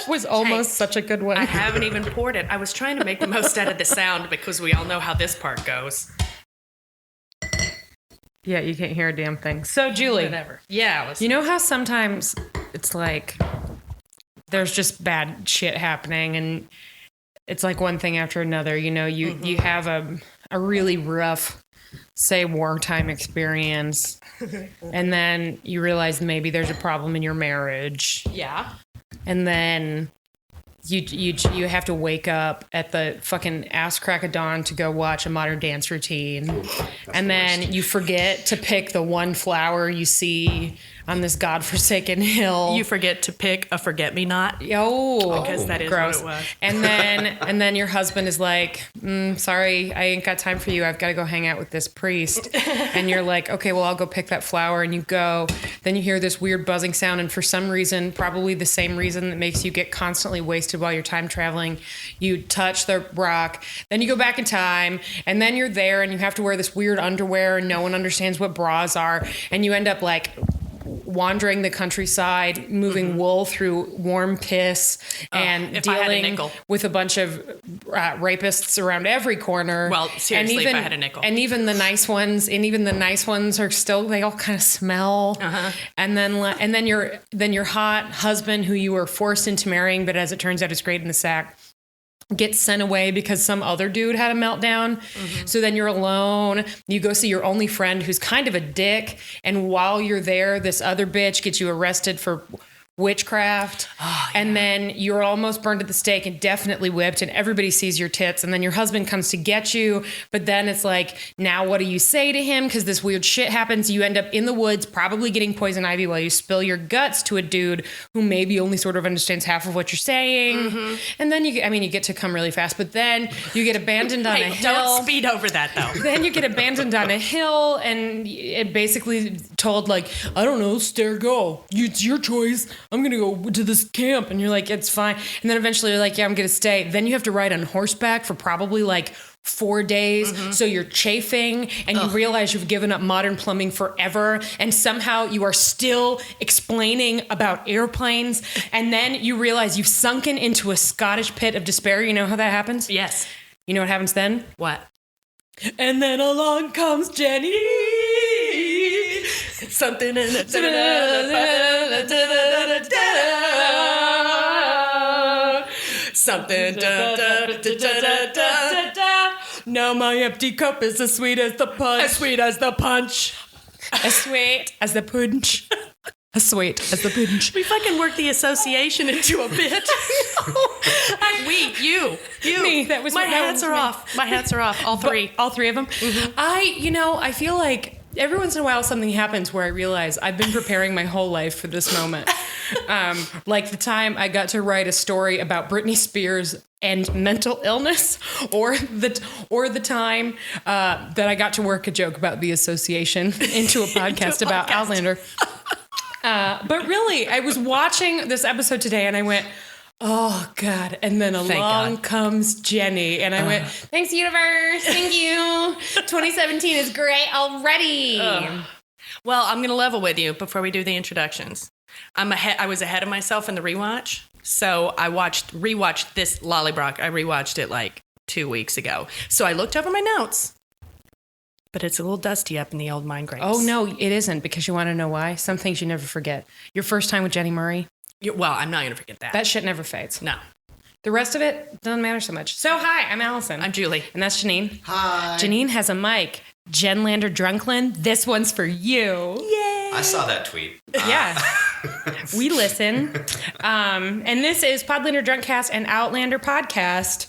That was almost such a good one. I haven't even poured it. I was trying to make the most out of the sound because we all know how this part goes. Yeah, you can't hear a damn thing. So, Julie. Whatever. Yeah. You know how sometimes it's like there's just bad shit happening and it's like one thing after another. You know, you have a really rough, say, wartime experience and then you realize maybe there's a problem in your marriage. Yeah. And then you have to wake up at the fucking ass crack of dawn to go watch a modern dance routine. And then you forget to pick the one flower you see on this godforsaken hill. You forget to pick a forget-me-not. Because that is gross. what it was. And then your husband is like, sorry, I ain't got time for you. I've got to go hang out with this priest. And you're like, okay, well, I'll go pick that flower. And you go. Then you hear this weird buzzing sound. And for some reason, probably the same reason that makes you get constantly wasted while you're time traveling, you touch the rock. Then you go back in time. And then you're there and you have to wear this weird underwear. And no one understands what bras are. And you end up like wandering the countryside, moving wool through warm piss, and dealing with a bunch of rapists around every corner. Well, seriously, if I had a nickel. And even the nice ones, are still, they all kind of smell. And then your hot husband, who you were forced into marrying, but as it turns out is great in the sack, gets sent away because some other dude had a meltdown. So then you're alone. You go see your only friend who's kind of a dick. And while you're there, this other bitch gets you arrested for witchcraft. And then you're almost burned at the stake and definitely whipped and everybody sees your tits. And then your husband comes to get you. But then it's like, now what do you say to him? Because this weird shit happens. You end up in the woods, probably getting poison ivy while you spill your guts to a dude who maybe only sort of understands half of what you're saying. And then you get to come really fast, but then you get abandoned on a hill. Don't speed over that though. Then you get abandoned on a hill and it basically told like, I don't know, stare, go. It's your choice. I'm going to go to this camp. And you're like, it's fine. And then eventually you're like, yeah, I'm going to stay. Then you have to ride on horseback for probably like 4 days. So you're chafing and you realize you've given up modern plumbing forever. And somehow you are still explaining about airplanes. And then you realize you've sunken into a Scottish pit of despair. You know how that happens? Yes. You know what happens then? What? And then along comes Jenny. Something in it. Something. Now my empty cup is as sweet as the punch. As sweet as the punch. As sweet as the punch. As sweet as the punch. We fucking worked the association into a bit. You. Me. That was my hats are off. My hats are off. All three. All three of them. I feel like every once in a while something happens where I realize I've been preparing my whole life for this moment. Like the time I got to write a story about Britney Spears and mental illness, or the time that I got to work a joke about the association into a podcast about Outlander. But really, I was watching this episode today and I went, oh, God. And then along comes Jenny. And I went, thanks, universe. Thank you. 2017 is great already. Well, I'm going to level with you before we do the introductions. I was ahead of myself in the rewatch. So I rewatched this Lallybroch. I rewatched it like 2 weeks ago. So I looked over my notes. But it's a little dusty up in the old mind grapes. Oh, no, it isn't. Because you want to know why? Some things you never forget. Your first time with Jenny Murray. Well, I'm not going to forget that. That shit never fades. No. The rest of it doesn't matter so much. So, hi, I'm Allison. I'm Julie. And that's Janine. Hi. Janine has a mic. Jenlander Drunklin, this one's for you. Yay. I saw that tweet. Yeah. We listen. And this is Podlander Drunkcast and Outlander Podcast.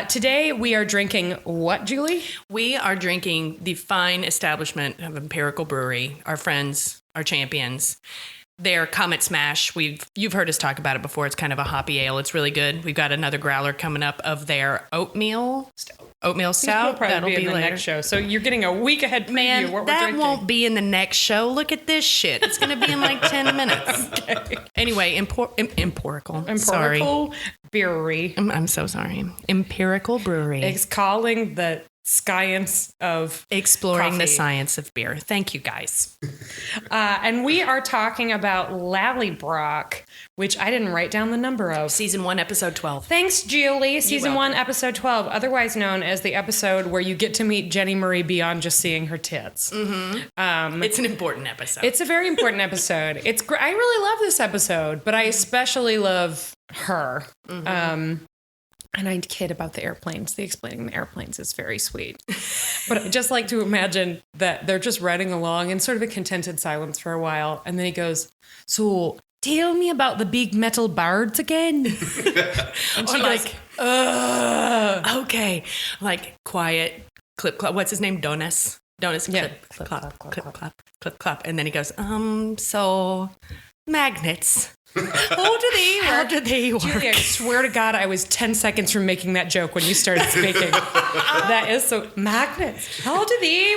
Today we are drinking what, Julie? We are drinking the fine establishment of Empirical Brewery, our friends, our champions. Their Comet Smash, you've heard us talk about it before. It's kind of a hoppy ale. It's really good. We've got another growler coming up of their oatmeal stout. That'll be in the next show. So you're getting a week ahead preview. Man, what we're that drinking. won't be in the next show. Look at this shit. It's going to be in like 10 minutes. Okay. Anyway, Empirical. Sorry. Brewery. I'm so sorry. Empirical Brewery. It's calling the science of exploring coffee. the science of beer. Thank you, guys. And we are talking about Lallybroch, which I didn't write down the number of. Season 1, episode 12. Thanks, Julie. Season 1, episode 12, otherwise known as the episode where you get to meet Jenny Marie beyond just seeing her tits. Mm-hmm. It's an important episode. It's a very important episode. It's I really love this episode, but I especially love her. Mm-hmm. And I kid about the airplanes. The explaining the airplanes is very sweet. But I just like to imagine that they're just riding along in sort of a contented silence for a while. And then he goes, so tell me about the big metal birds again. And she goes, okay. Like, quiet, clip, clop. What's his name? Donis. Donis, Yeah. clip, clop, clip, clop, clip, clop. And then he goes, so magnets. How do they work? Julie, I swear to God, I was 10 seconds from making that joke when you started speaking. That is so... Magnets. How do they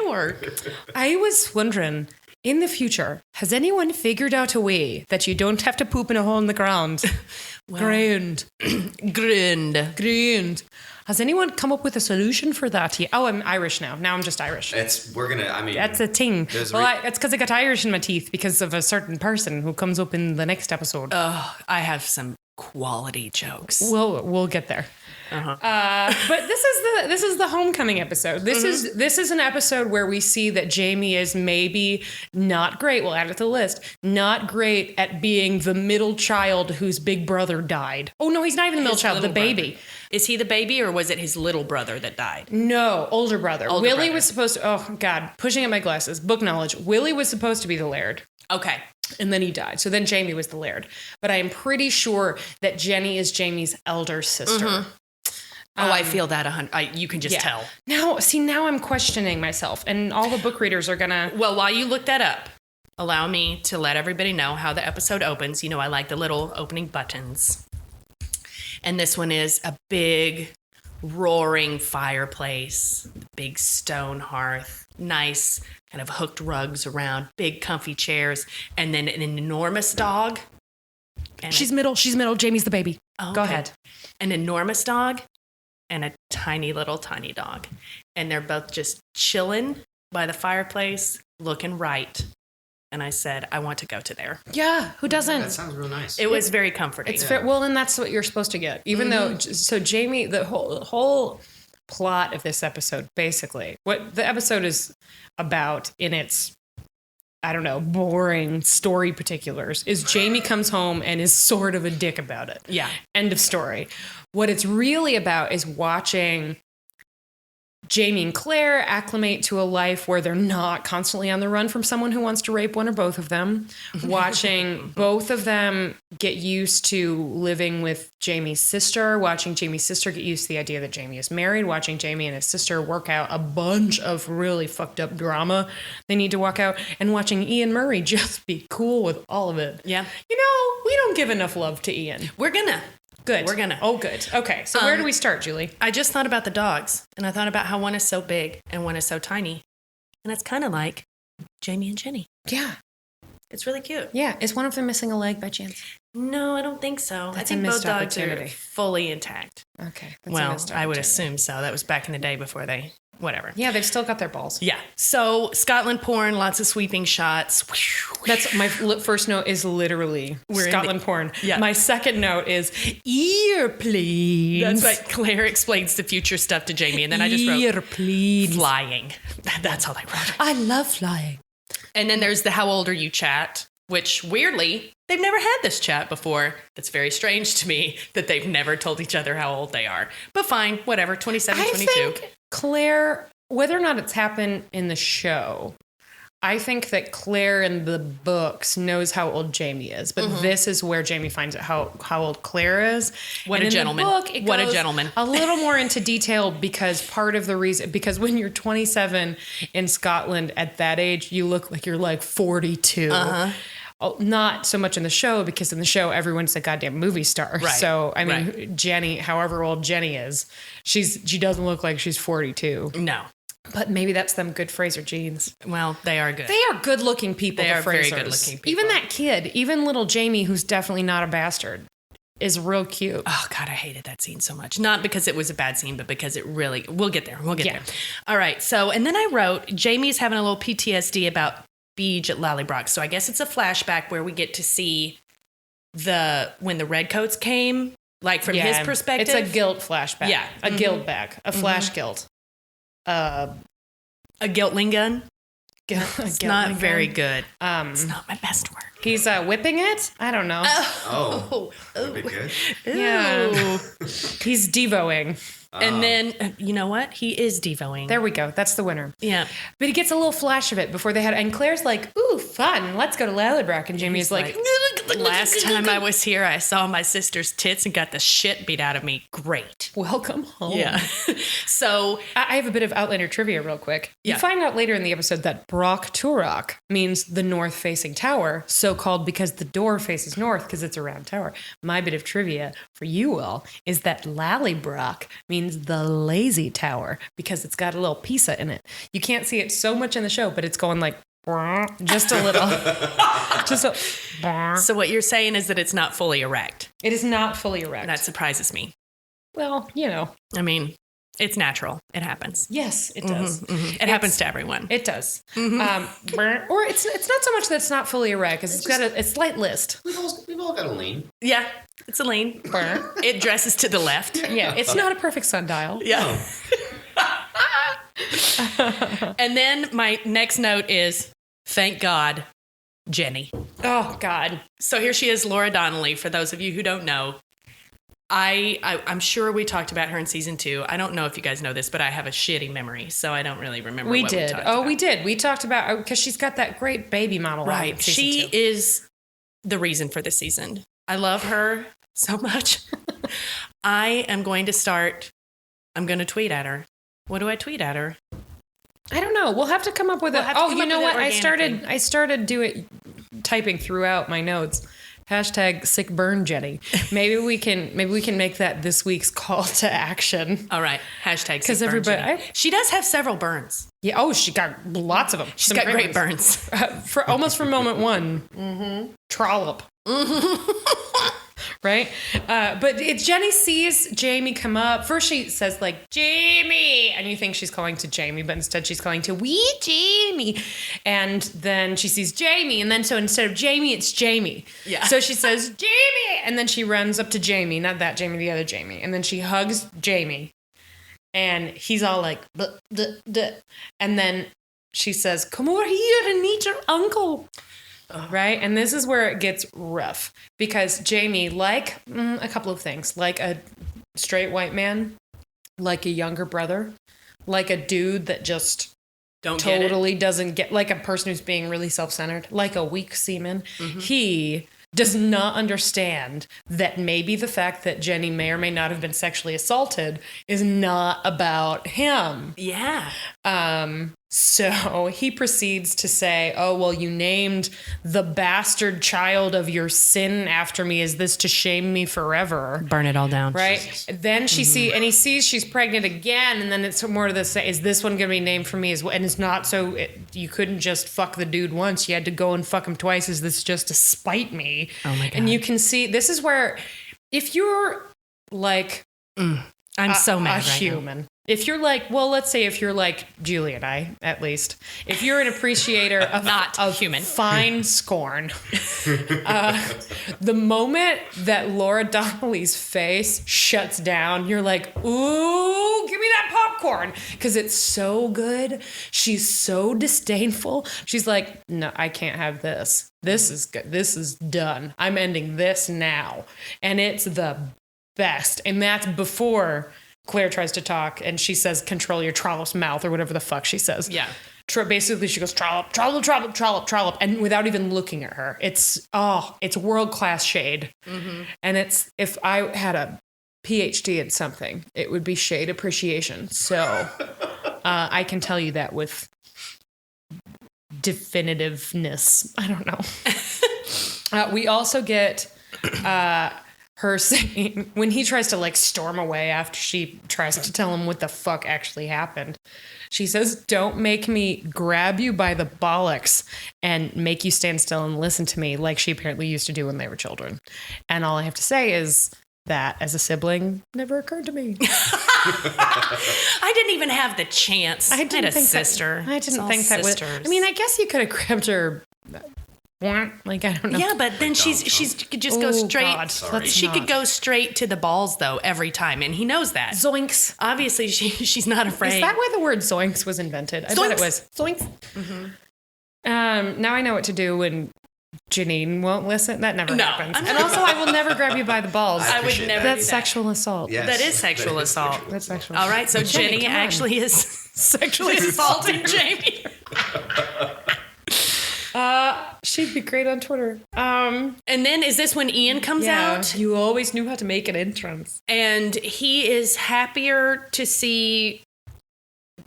work? I was wondering, in the future, has anyone figured out a way that you don't have to poop in a hole in the ground? Ground. Has anyone come up with a solution for that yet? Oh, I'm Irish now. Now I'm just Irish. That's a thing. Well, it's because I got Irish in my teeth because of a certain person who comes up in the next episode. Oh, I have some quality jokes. We'll get there. But this is the homecoming episode. This is an episode where we see that Jamie is maybe not great. We'll add it to the list. Not great at being the middle child whose big brother died. Oh no, he's not even the middle child. The baby. Brother. Is he the baby, or was it his little brother that died? No, older brother. Willie was supposed to. Oh God, pushing at my glasses. Book knowledge. Willie was supposed to be the laird. Okay. And then he died. So then Jamie was the laird. But I am pretty sure that Jenny is Jamie's elder sister. Mm-hmm. I feel that. You can just tell. Now I'm questioning myself, and all the book readers are gonna. Well, while you look that up, allow me to let everybody know how the episode opens. You know, I like the little opening buttons. And this one is a big, roaring fireplace, big stone hearth, nice kind of hooked rugs around, big comfy chairs, and then an enormous dog. She's middle. Jamie's the baby. Oh, okay. Go ahead. An enormous dog and a tiny dog. And they're both just chilling by the fireplace, looking right. And I said, I want to go to there. Yeah, who doesn't? That sounds real nice. It was very comforting. It's fair. Well, and that's what you're supposed to get. Even though, so Jamie, the whole plot of this episode, basically, what the episode is about in its, I don't know, boring story particulars, is Jamie comes home and is sort of a dick about it. Yeah. End of story. What it's really about is watching Jamie and Claire acclimate to a life where they're not constantly on the run from someone who wants to rape one or both of them. Watching both of them get used to living with Jamie's sister. Watching Jamie's sister get used to the idea that Jamie is married. Watching Jamie and his sister work out a bunch of really fucked up drama they need to walk out. And watching Ian Murray just be cool with all of it. Yeah. You know, we don't give enough love to Ian. We're gonna. Good. We're gonna. Oh, good. Okay. So where do we start, Julie? I just thought about the dogs, and I thought about how one is so big and one is so tiny. And it's kind of like Jamie and Jenny. Yeah. It's really cute. Yeah. Is one of them missing a leg by chance? No, I don't think so. That's I think a both missed dogs are opportunity. fully intact. Okay. That's a Well, missed I would opportunity. assume so. That was back in the day before they, whatever. Yeah, they've still got their balls. Yeah. So Scotland porn, lots of sweeping shots. That's my first note is literally Scotland porn. Yeah. My second note is airplanes. That's right. Claire explains the future stuff to Jamie, and then I just wrote airplanes. flying. That's all I wrote. I love flying. And then there's the how old are you chat, which weirdly, they've never had this chat before. That's very strange to me that they've never told each other how old they are. But fine, whatever, 27, I 22. think Claire, whether or not it's happened in the show, I think that Claire in the books knows how old Jamie is, but this is where Jamie finds out how old Claire is. What And a in the gentleman. book, it What a goes gentleman. A little more into detail because part of the reason, because when you're 27 in Scotland at that age, you look like you're like 42. Oh, not so much in the show, because in the show, everyone's a goddamn movie star. Right. So, I mean, Right. Jenny, however old Jenny is, she doesn't look like she's 42. No. But maybe that's them good Fraser genes. Well, they are good. They are good-looking people. They the are very Frasers. good-looking people. Even that kid, even little Jamie, who's definitely not a bastard, is real cute. Oh, God, I hated that scene so much. Not because it was a bad scene, but because it really... We'll get there. We'll get there. All right. So, and then I wrote, Jamie's having a little PTSD about Beej at Lallybroch. So I guess it's a flashback where we get to see when the redcoats came, like from his perspective. It's a guilt flashback. Yeah. A guilt back. A flash guilt. A guiltling gun. It's not very good. It's not my best word. He's whipping it? I don't know. That'd be good. Yeah. He's devoing. And then, you know what? He is devoing. There we go. That's the winner. Yeah. But he gets a little flash of it before they had... And Claire's like, ooh, fun. Let's go to Lallybroch. And Jamie's like... Last time I was here, I saw my sister's tits and got the shit beat out of me. Great. Welcome home. Yeah. So... I have a bit of Outlander trivia real quick. You find out later in the episode that Broch Turok means the north-facing tower, so called because the door faces north because it's a round tower. My bit of trivia for you all is that Lallybroch means the lazy tower because it's got a little pizza in it. You can't see it so much in the show, but it's going like just a little. So what you're saying is that it's not fully erect. It is not fully erect. That surprises me. Well, you know. I mean, it's natural. It happens. Yes, it does. It happens to everyone. It does. Or it's not so much that it's not fully erect because it's got a slight list. We've all got a lean. Yeah, it's a lean. It dresses to the left. Yeah, it's not a perfect sundial. Yeah. And then my next note is, thank God, Jenny. Oh, God. So here she is, Laura Donnelly, for those of you who don't know. I'm sure we talked about her in season 2. I don't know if you guys know this, but I have a shitty memory, so I don't really remember what we talked about. We did. We talked about, because she's got that great baby monologue. Right. She is the reason for this season. I love her so much. I am going to tweet at her. What do I tweet at her? I don't know. We'll have to come up with it. Oh, you know what? I started typing throughout my notes. Hashtag sick burn Jenny. Maybe we can make that this week's call to action. All right. Hashtag sick burn Jenny. She does have several burns. Yeah. Oh, she got lots of them. She's got great burns. From moment one. Mm-hmm. Trollop. Mm-hmm. Right? But Jenny sees Jamie come up. First she says like, Jamie. And you think she's calling to Jamie, but instead she's calling to wee Jamie. And then she sees Jamie. And then so instead of Jamie, it's Jamie. Yeah. So she says, Jamie. And then she runs up to Jamie. Not that Jamie, the other Jamie. And then she hugs Jamie. And he's all like, duh, duh, duh. And then she says, come over here and meet your uncle. Right? And this is where it gets rough because Jamie, like a couple of things, like a straight white man, like a younger brother, like a dude that just totally doesn't get, like a person who's being really self-centered, like a weak seaman. Mm-hmm. He does not understand that maybe the fact that Jenny may or may not have been sexually assaulted is not about him. Yeah. So he proceeds to say, oh, well, you named the bastard child of your sin after me. Is this to shame me forever? Burn it all down. Right? Jesus. Then he sees she's pregnant again. And then it's more to the say, is this one going to be named for me as well? And it's not you couldn't just fuck the dude once. You had to go and fuck him twice. Is this just to spite me? Oh my God. And you can see, this is where, if you're like, I'm so mad right human. Now. If you're like, well, let's say if you're like Julie and I, at least, if you're an appreciator of not human, fine scorn, the moment that Laura Donnelly's face shuts down, you're like, ooh, give me that popcorn, because it's so good. She's so disdainful. She's like, no, I can't have this. This is good. This is done. I'm ending this now, and it's the best. And that's before Claire tries to talk and she says, control your trollop's mouth or whatever the fuck she says. Yeah. Basically, she goes, trollop, trollop, trollop, trollop, trollop. And without even looking at her, it's world-class shade. Mm-hmm. And if I had a PhD in something, it would be shade appreciation. So I can tell you that with definitiveness. I don't know. We also get her saying, when he tries to like storm away after she tries to tell him what the fuck actually happened, she says, "Don't make me grab you by the bollocks and make you stand still and listen to me," like she apparently used to do when they were children. And all I have to say is that as a sibling never occurred to me. I didn't even have the chance. I had a sister. I didn't think that was. I mean, I guess you could have grabbed her. Like, I don't know. Yeah, but then she could just go straight. God, she could go straight to the balls though every time, and he knows that. Zoinks. Obviously, she's not afraid. Is that why the word zoinks was invented? I bet it was. Zoinks. Mm-hmm. Now I know what to do when Janine won't listen. That never happens. And also, I will never grab you by the balls. I would never. That's sexual assault. Yes, that is sexual assault. That's sexual. All right, so Jenny actually is sexually assaulting Jamie. She'd be great on Twitter. And then is this when Ian comes out? You always knew how to make an entrance. And he is happier to see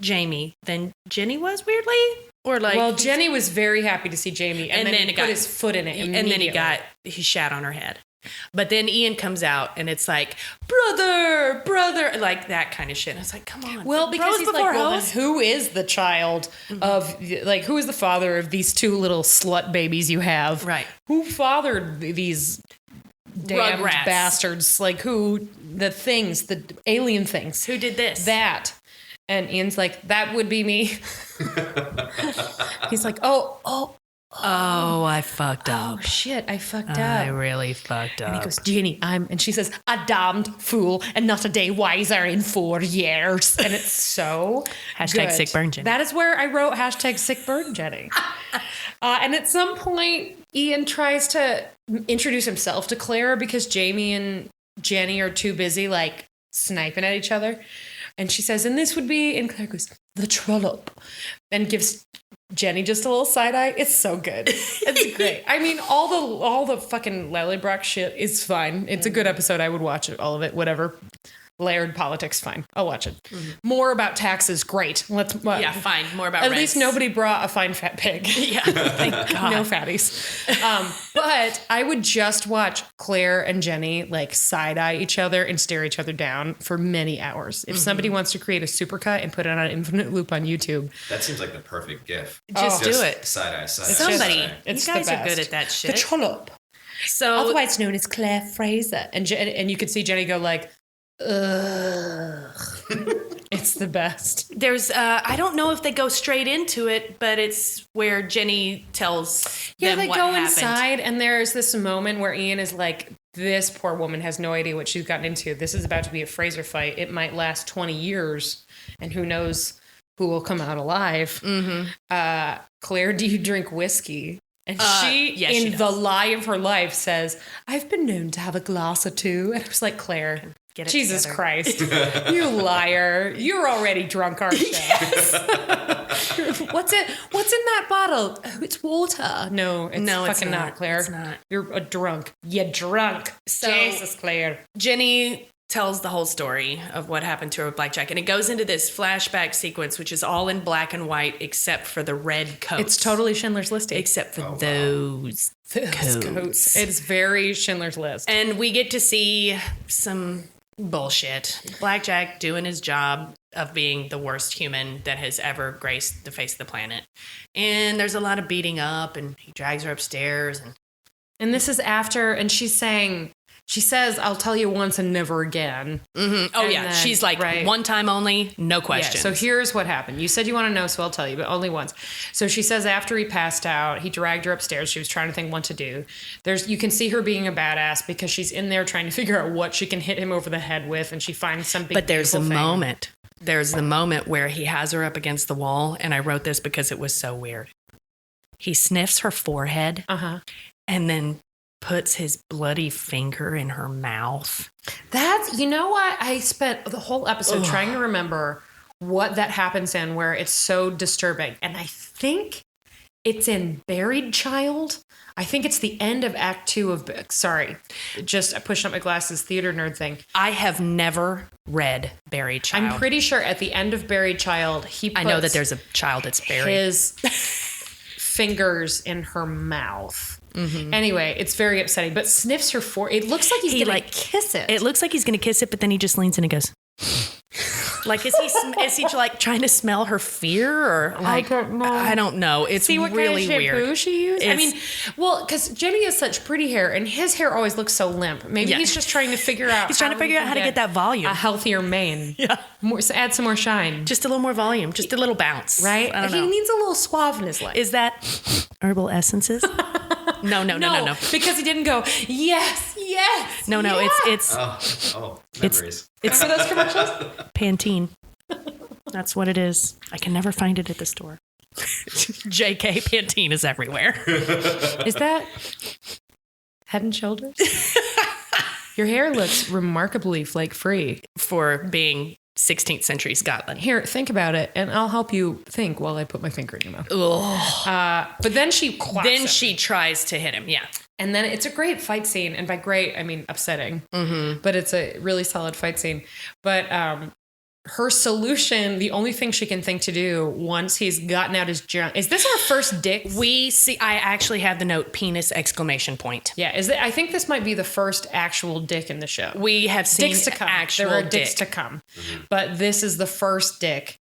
Jamie than Jenny was, weirdly? Or like, well, Jenny was very happy to see Jamie, and then he put his foot in it and then he shat on her head. But then Ian comes out, and it's like, brother, like that kind of shit. And it's like, come on. Well, because he's like, well, then who is the child of, like, who is the father of these two little slut babies you have? Right. Who fathered these damned bastards? Like, who, the alien things. Who did this? That. And Ian's like, that would be me. He's like, oh, I fucked up. Oh, shit, I fucked up. I really fucked up. And he goes, Jenny, and she says, a damned fool and not a day wiser in 4 years. And it's so Hashtag good. sick burn Jenny. That is where I wrote hashtag sick burn Jenny. And at some point, Ian tries to introduce himself to Claire because Jamie and Jenny are too busy, like, sniping at each other. And she says, and this would be, and Claire goes, the trollop, and gives Jenny just a little side eye. It's so good. It's great. I mean, all the fucking Lallybroch shit is fine. It's a good episode. I would watch it, all of it, whatever. Layered politics, fine. I'll watch it. More about taxes, great. Let's fine. More about at rents. least nobody brought a fine fat pig. Yeah, thank God. No fatties. But I would just watch Claire and Jenny like side eye each other and stare each other down for many hours. If somebody wants to create a supercut and put it on infinite loop on YouTube, that seems like the perfect gif. Just do it. Side eye. Somebody, it's you guys the are good at that shit. The trollop, so otherwise known as Claire Fraser, and you could see Jenny go like, ugh. It's the best. There's I don't know if they go straight into it, but it's where Jenny tells them they what go happened. inside, and there's this moment where Ian is like, this poor woman has no idea what she's gotten into. This is about to be a Fraser fight. It might last 20 years, and who knows who will come out alive. Claire, do you drink whiskey? And she the lie of her life, says, I've been known to have a glass or two. And I was like, Claire, Jesus together. Christ, you liar. You're already drunk, aren't you? Yes. What's in that bottle? Oh, it's water. No, it's fucking not, Claire. It's not. You're a drunk. You're drunk. So, Jesus, Claire. Jenny tells the whole story of what happened to her with Blackjack, and it goes into this flashback sequence, which is all in black and white except for the red coats. It's totally Schindler's List. Except for those coats. It's very Schindler's List. And we get to see some bullshit. Blackjack doing his job of being the worst human that has ever graced the face of the planet. And there's a lot of beating up, and he drags her upstairs. And this is after, and she says, I'll tell you once and never again. Mm-hmm. Oh, and yeah. then, She's like, one time only, no questions. Yeah, so here's what happened. You said you want to know, so I'll tell you, but only once. So she says after he passed out, he dragged her upstairs. She was trying to think what to do. You can see her being a badass because she's in there trying to figure out what she can hit him over the head with, and she finds something. But there's a thing. moment. There's the moment where he has her up against the wall, and I wrote this because it was so weird. He sniffs her forehead, and then puts his bloody finger in her mouth. You know what? I spent the whole episode trying to remember what that happens in where it's so disturbing. And I think it's in Buried Child. I think it's the end of Act 2 of... Sorry. Just pushing up my glasses, theater nerd thing. I have never read Buried Child. I'm pretty sure at the end of Buried Child, he puts... I know that there's a child that's buried. His fingers in her mouth. Anyway, it's very upsetting, but sniffs her It looks like he's going to kiss it. It looks like he's going to kiss it, but then he just leans in and goes... Like, is he like trying to smell her fear, or like, I don't know. It's See what really kind of shampoo weird. she used? I mean, well, because Jenny has such pretty hair, and his hair always looks so limp. Maybe he's just trying to figure out. He's trying to figure out how to get that volume, a healthier mane. Yeah, add some more shine, just a little more volume, just a little bounce. Right? I don't know. He needs a little suave in his life. Is that herbal essences? No. Because he didn't go, yes. No, yes. it's Memories. It's for those commercials. Pantene. That's what it is. I can never find it at the store. JK, Pantene is everywhere. Is that Head and Shoulders? Your hair looks remarkably flake-free. For being 16th century Scotland. Here, think about it, and I'll help you think while I put my finger in your mouth. But then she she tries to hit him, yeah. And then it's a great fight scene. And by great, I mean upsetting. But it's a really solid fight scene. But her solution, the only thing she can think to do once he's gotten out his junk. Is this our first dick? I actually have the note penis exclamation point. Yeah, I think this might be the first actual dick in the show. We have seen dicks to come. Actual there are dick. dicks to come. But this is the first dick.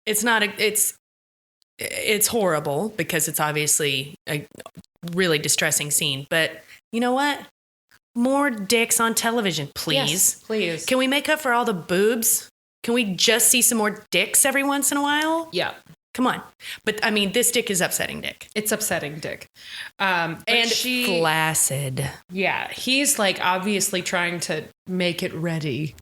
It's not it's horrible because it's obviously a really distressing scene. But you know what? More dicks on television, please. Yes, please. Can we make up for all the boobs? Can we just see some more dicks every once in a while? Yeah. Come on. But I mean, this dick is upsetting Dick. It's upsetting Dick. And flaccid. Yeah. He's like obviously trying to make it ready.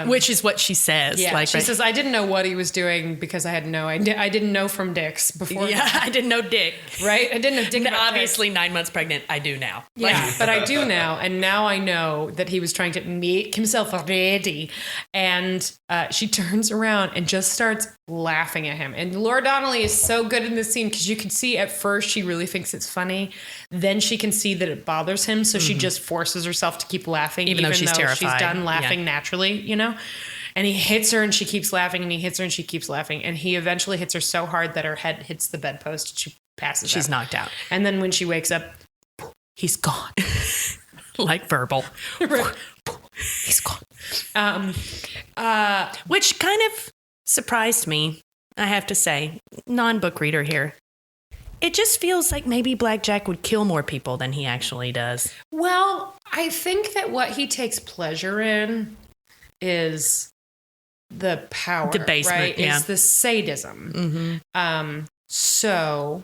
Which is what she says. Yeah. Like, she says, I didn't know what he was doing because I had no idea. I didn't know from dicks before. Yeah, I didn't know Dick. Right? I didn't know Dick. Obviously, 9 months pregnant. I do now. Yeah, but I do now. And now I know that he was trying to make himself ready. And she turns around and just starts laughing at him. And Laura Donnelly is so good in this scene because you can see at first she really thinks it's funny. Then she can see that it bothers him. So she just forces herself to keep laughing. Even though she's terrified. She's done laughing naturally, you know? And he hits her and she keeps laughing and he hits her and she keeps laughing. And he eventually hits her so hard that her head hits the bedpost and she passes out. She's knocked out. And then when she wakes up, he's gone. Like verbal. He's gone. Which kind of surprised me, I have to say. Non-book reader here. It just feels like maybe Blackjack would kill more people than he actually does. Well, I think that what he takes pleasure in is the power, debasement, right? yeah. Is the sadism. So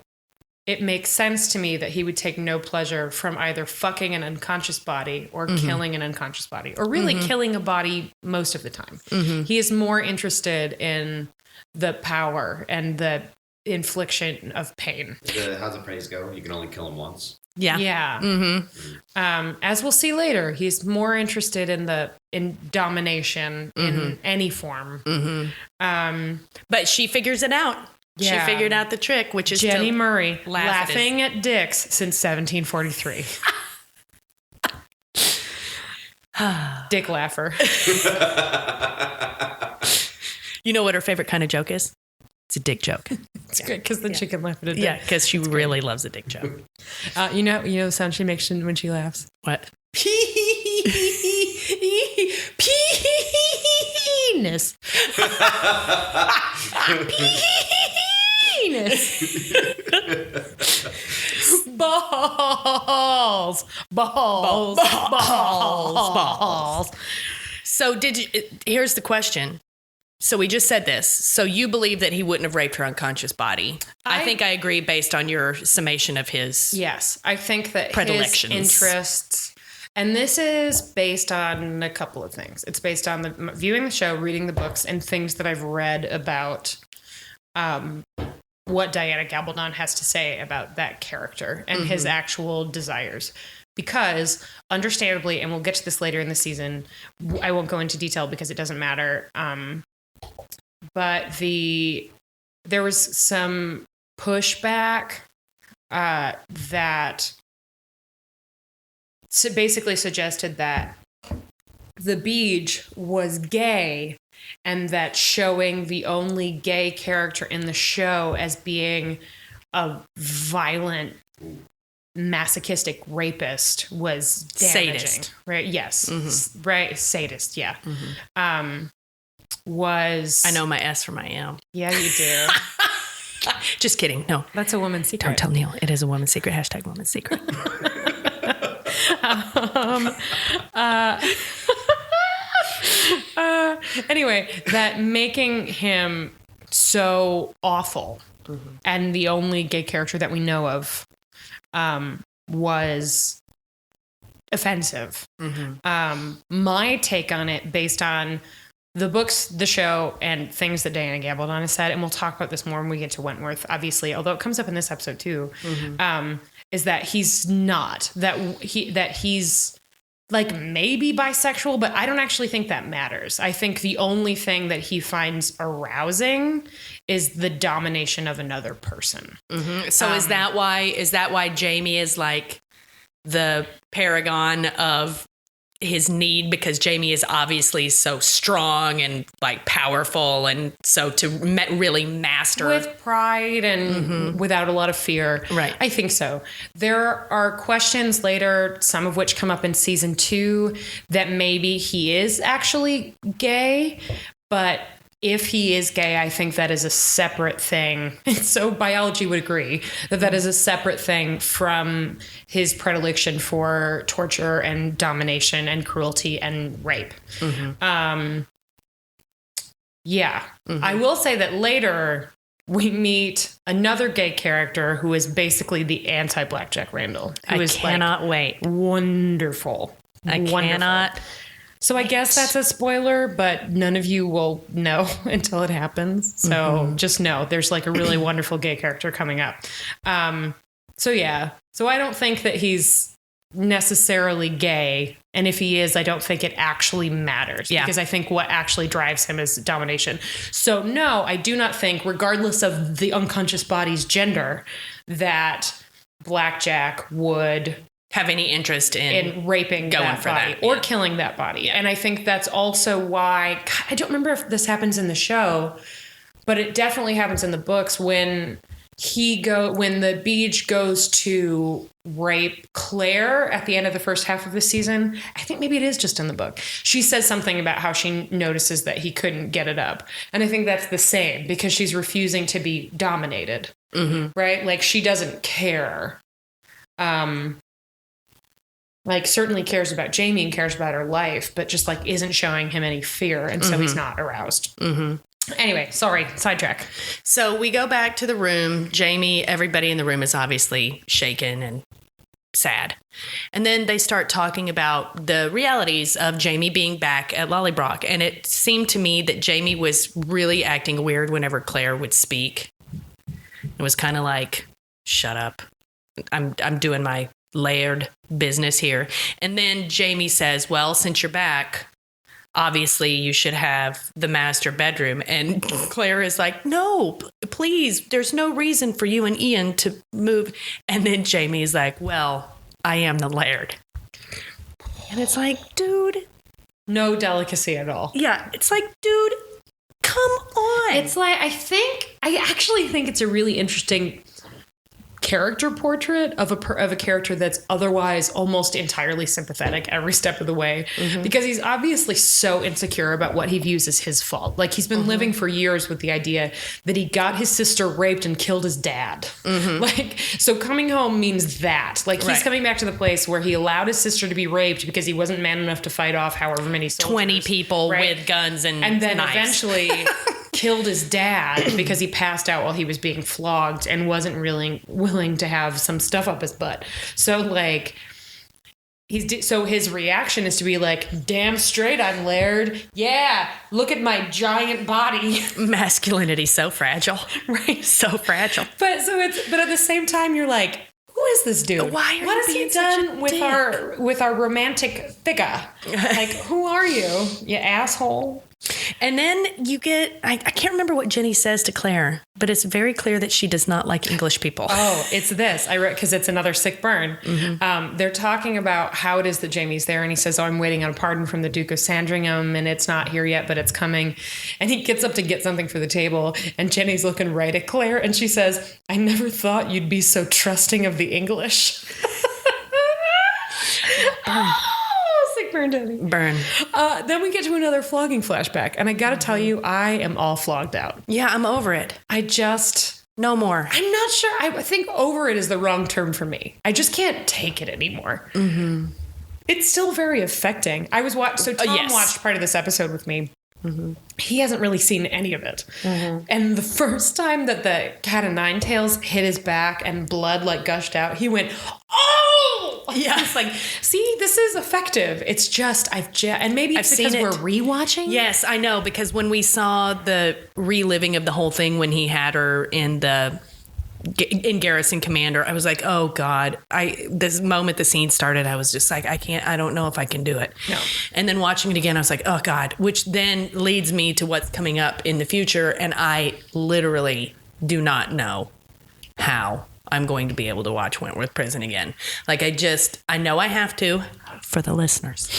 it makes sense to me that he would take no pleasure from either fucking an unconscious body or killing an unconscious body, or really killing a body most of the time. He is more interested in the power and the infliction of pain. How's the praise go? You can only kill him once. Yeah. Yeah. As we'll see later, he's more interested in domination in any form. But she figures it out. Yeah. She figured out the trick, which is Jenny to Murray laugh laughing at dicks since 1743. Dick laugher. You know what her favorite kind of joke is? It's a dick joke. It's great because the chicken laughed at a dick. Yeah, because she really loves a dick joke. You know the sound she makes when she laughs? What? Penis. Penis. Balls. So here's the question. So we just said this. So you believe that he wouldn't have raped her unconscious body. I think I agree based on your summation of his Yes, I think that predilections. His interests, and this is based on a couple of things. It's based on viewing the show, reading the books, and things that I've read about what Diana Gabaldon has to say about that character and his actual desires. Because, understandably, and we'll get to this later in the season, I won't go into detail because it doesn't matter. But there was some pushback that basically suggested that the Beej was gay, and that showing the only gay character in the show as being a violent, masochistic rapist was damaging. Sadist. Right? Yes. Right. Sadist. Yeah. Was I know my S from my M. Yeah, you do. Just kidding. No. That's a woman's secret. Don't tell Neil. It is a woman's secret. # woman's secret. Anyway, that making him so awful and the only gay character that we know of was offensive. My take on it, based on the books, the show, and things that Diana Gabaldon has said, and we'll talk about this more when we get to Wentworth, obviously, although it comes up in this episode too, is that he's not. That he's like maybe bisexual, but I don't actually think that matters. I think the only thing that he finds arousing is the domination of another person. So is that why Jamie is like the paragon of his need, because Jamie is obviously so strong and like powerful, and so to really master with pride and without a lot of fear. Right. I think so. There are questions later, some of which come up in season 2, that maybe he is actually gay, but if he is gay, I think that is a separate thing. And so biology would agree that that is a separate thing from his predilection for torture and domination and cruelty and rape. I will say that later we meet another gay character who is basically the anti-Blackjack Randall. I cannot wait. Wonderful. Cannot. So I guess that's a spoiler, but none of you will know until it happens. So just know there's like a really wonderful gay character coming up. So I don't think that he's necessarily gay. And if he is, I don't think it actually matters. Yeah. Because I think what actually drives him is domination. So no, I do not think, regardless of the unconscious body's gender, that Blackjack would have any interest in raping going that for body that, or killing that body. Yeah. And I think that's also why, I don't remember if this happens in the show, but it definitely happens in the books when the Beach goes to rape Claire at the end of the first half of the season. I think maybe it is just in the book. She says something about how she notices that he couldn't get it up. And I think that's the same, because she's refusing to be dominated, right? Like she doesn't care. Like certainly cares about Jamie and cares about her life, but just like isn't showing him any fear. And so he's not aroused. Anyway, sorry, sidetrack. So we go back to the room. Jamie, everybody in the room is obviously shaken and sad. And then they start talking about the realities of Jamie being back at Lallybroch. And it seemed to me that Jamie was really acting weird whenever Claire would speak. It was kind of like, shut up. I'm doing my layered business here. And then Jamie says, well, since you're back, obviously you should have the master bedroom. And Claire is like, no, please, there's no reason for you and Ian to move. And then Jamie is like, well, I am the laird. And it's like, dude. No delicacy at all. Yeah, it's like, dude, come on. It's like, I actually think it's a really interesting character portrait of a character that's otherwise almost entirely sympathetic every step of the way, because he's obviously so insecure about what he views as his fault. Like he's been living for years with the idea that he got his sister raped and killed his dad. Like, so coming home means that, like, he's coming back to the place where he allowed his sister to be raped because he wasn't man enough to fight off however many soldiers, 20 people with guns and then knives. Eventually killed his dad because he passed out while he was being flogged and wasn't really willing to have some stuff up his butt. So like his reaction is to be like, damn straight I'm laird. Yeah, look at my giant body. Masculinity so fragile. Right? So fragile. But at the same time you're like, who is this dude? Why are what you has he being such a done dick? with our romantic figure? Like, who are you? You asshole. And then you get, I can't remember what Jenny says to Claire, but it's very clear that she does not like English people. Oh, it's this. I wrote, because it's another sick burn. They're talking about how it is that Jamie's there. And he says, I'm waiting on a pardon from the Duke of Sandringham. And it's not here yet, but it's coming. And he gets up to get something for the table. And Jenny's looking right at Claire. And she says, I never thought you'd be so trusting of the English. Sick burn, Tony. Burn. Then we get to another flogging flashback. And I got to tell you, I am all flogged out. Yeah, I'm over it. No more. I'm not sure. I think over it is the wrong term for me. I just can't take it anymore. It's still very affecting. I was so Tom watched part of this episode with me. He hasn't really seen any of it. And the first time that the cat o' nine tails hit his back and blood like gushed out, he went, oh! Yeah. It's like, see, this is effective. It's just, and maybe it's because we're rewatching. Yes, I know, because when we saw the reliving of the whole thing when he had her in Garrison Commander, I was like, oh God, this moment the scene started, I was just like, I don't know if I can do it. No. And then watching it again, I was like, oh God, which then leads me to what's coming up in the future. And I literally do not know how I'm going to be able to watch Wentworth Prison again. Like I know I have to for the listeners.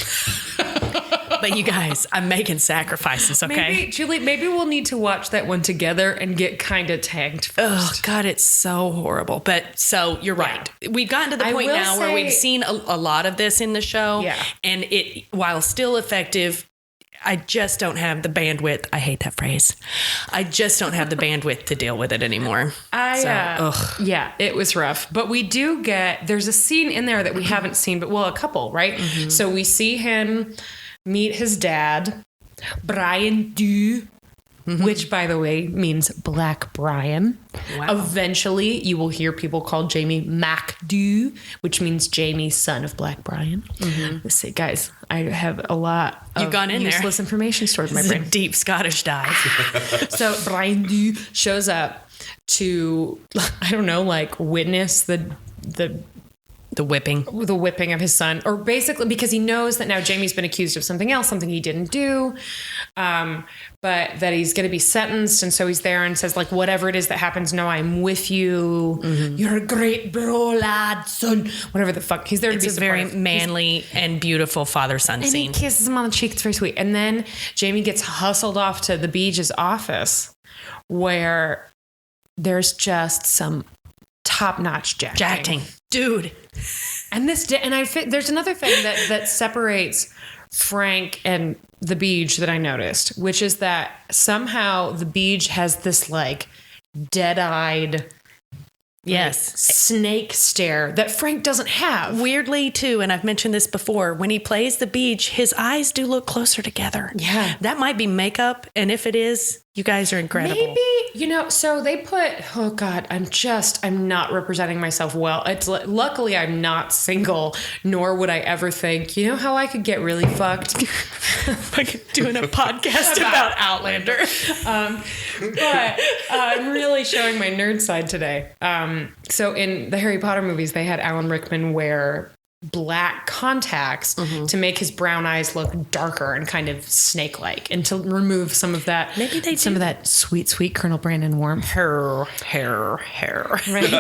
But you guys, I'm making sacrifices, okay? Julie, maybe we'll need to watch that one together and get kind of tagged first. Oh, God, it's so horrible. But so you're right. We've gotten to the point now where we've seen a lot of this in the show. Yeah. And it, while still effective, I just don't have the bandwidth. I hate that phrase. I just don't have the bandwidth to deal with it anymore. Yeah, it was rough. But we do there's a scene in there that we haven't seen, but a couple, right? So we see him meet his dad, Brian Dew, which, by the way, means Black Brian. Wow. Eventually, you will hear people call Jamie Mac Dew, which means Jamie, son of Black Brian. See, guys, I have a lot of useless information stored in my brain. A deep Scottish dive. So Brian Dew shows up to, I don't know, like witness the whipping of his son, or basically because he knows that now Jamie's been accused of something else, something he didn't do, but that he's going to be sentenced. And so he's there and says, like, whatever it is that happens, no, I'm with you. You're a great bro, lad, son, whatever the fuck. He's there to be supportive. It's a very manly and beautiful father-son scene. And he kisses him on the cheek. It's very sweet. And then Jamie gets hustled off to the Beach's office, where there's just some top-notch jacking. Dude. And there's another thing that separates Frank and the Beach that I noticed, which is that somehow the Beach has this like dead-eyed snake stare that Frank doesn't have. Weirdly, too, and I've mentioned this before, when he plays the Beach, his eyes do look closer together. Yeah. That might be makeup, and if it is, you guys are incredible. Maybe, so they put, oh God, I'm not representing myself well. Luckily I'm not single, nor would I ever think, you know how I could get really fucked? Like doing a podcast about Outlander. But I'm really showing my nerd side today. So in the Harry Potter movies, they had Alan Rickman wear black contacts to make his brown eyes look darker and kind of snake-like, and to remove some of that, some of that sweet Colonel Brandon warmth. Hair, right?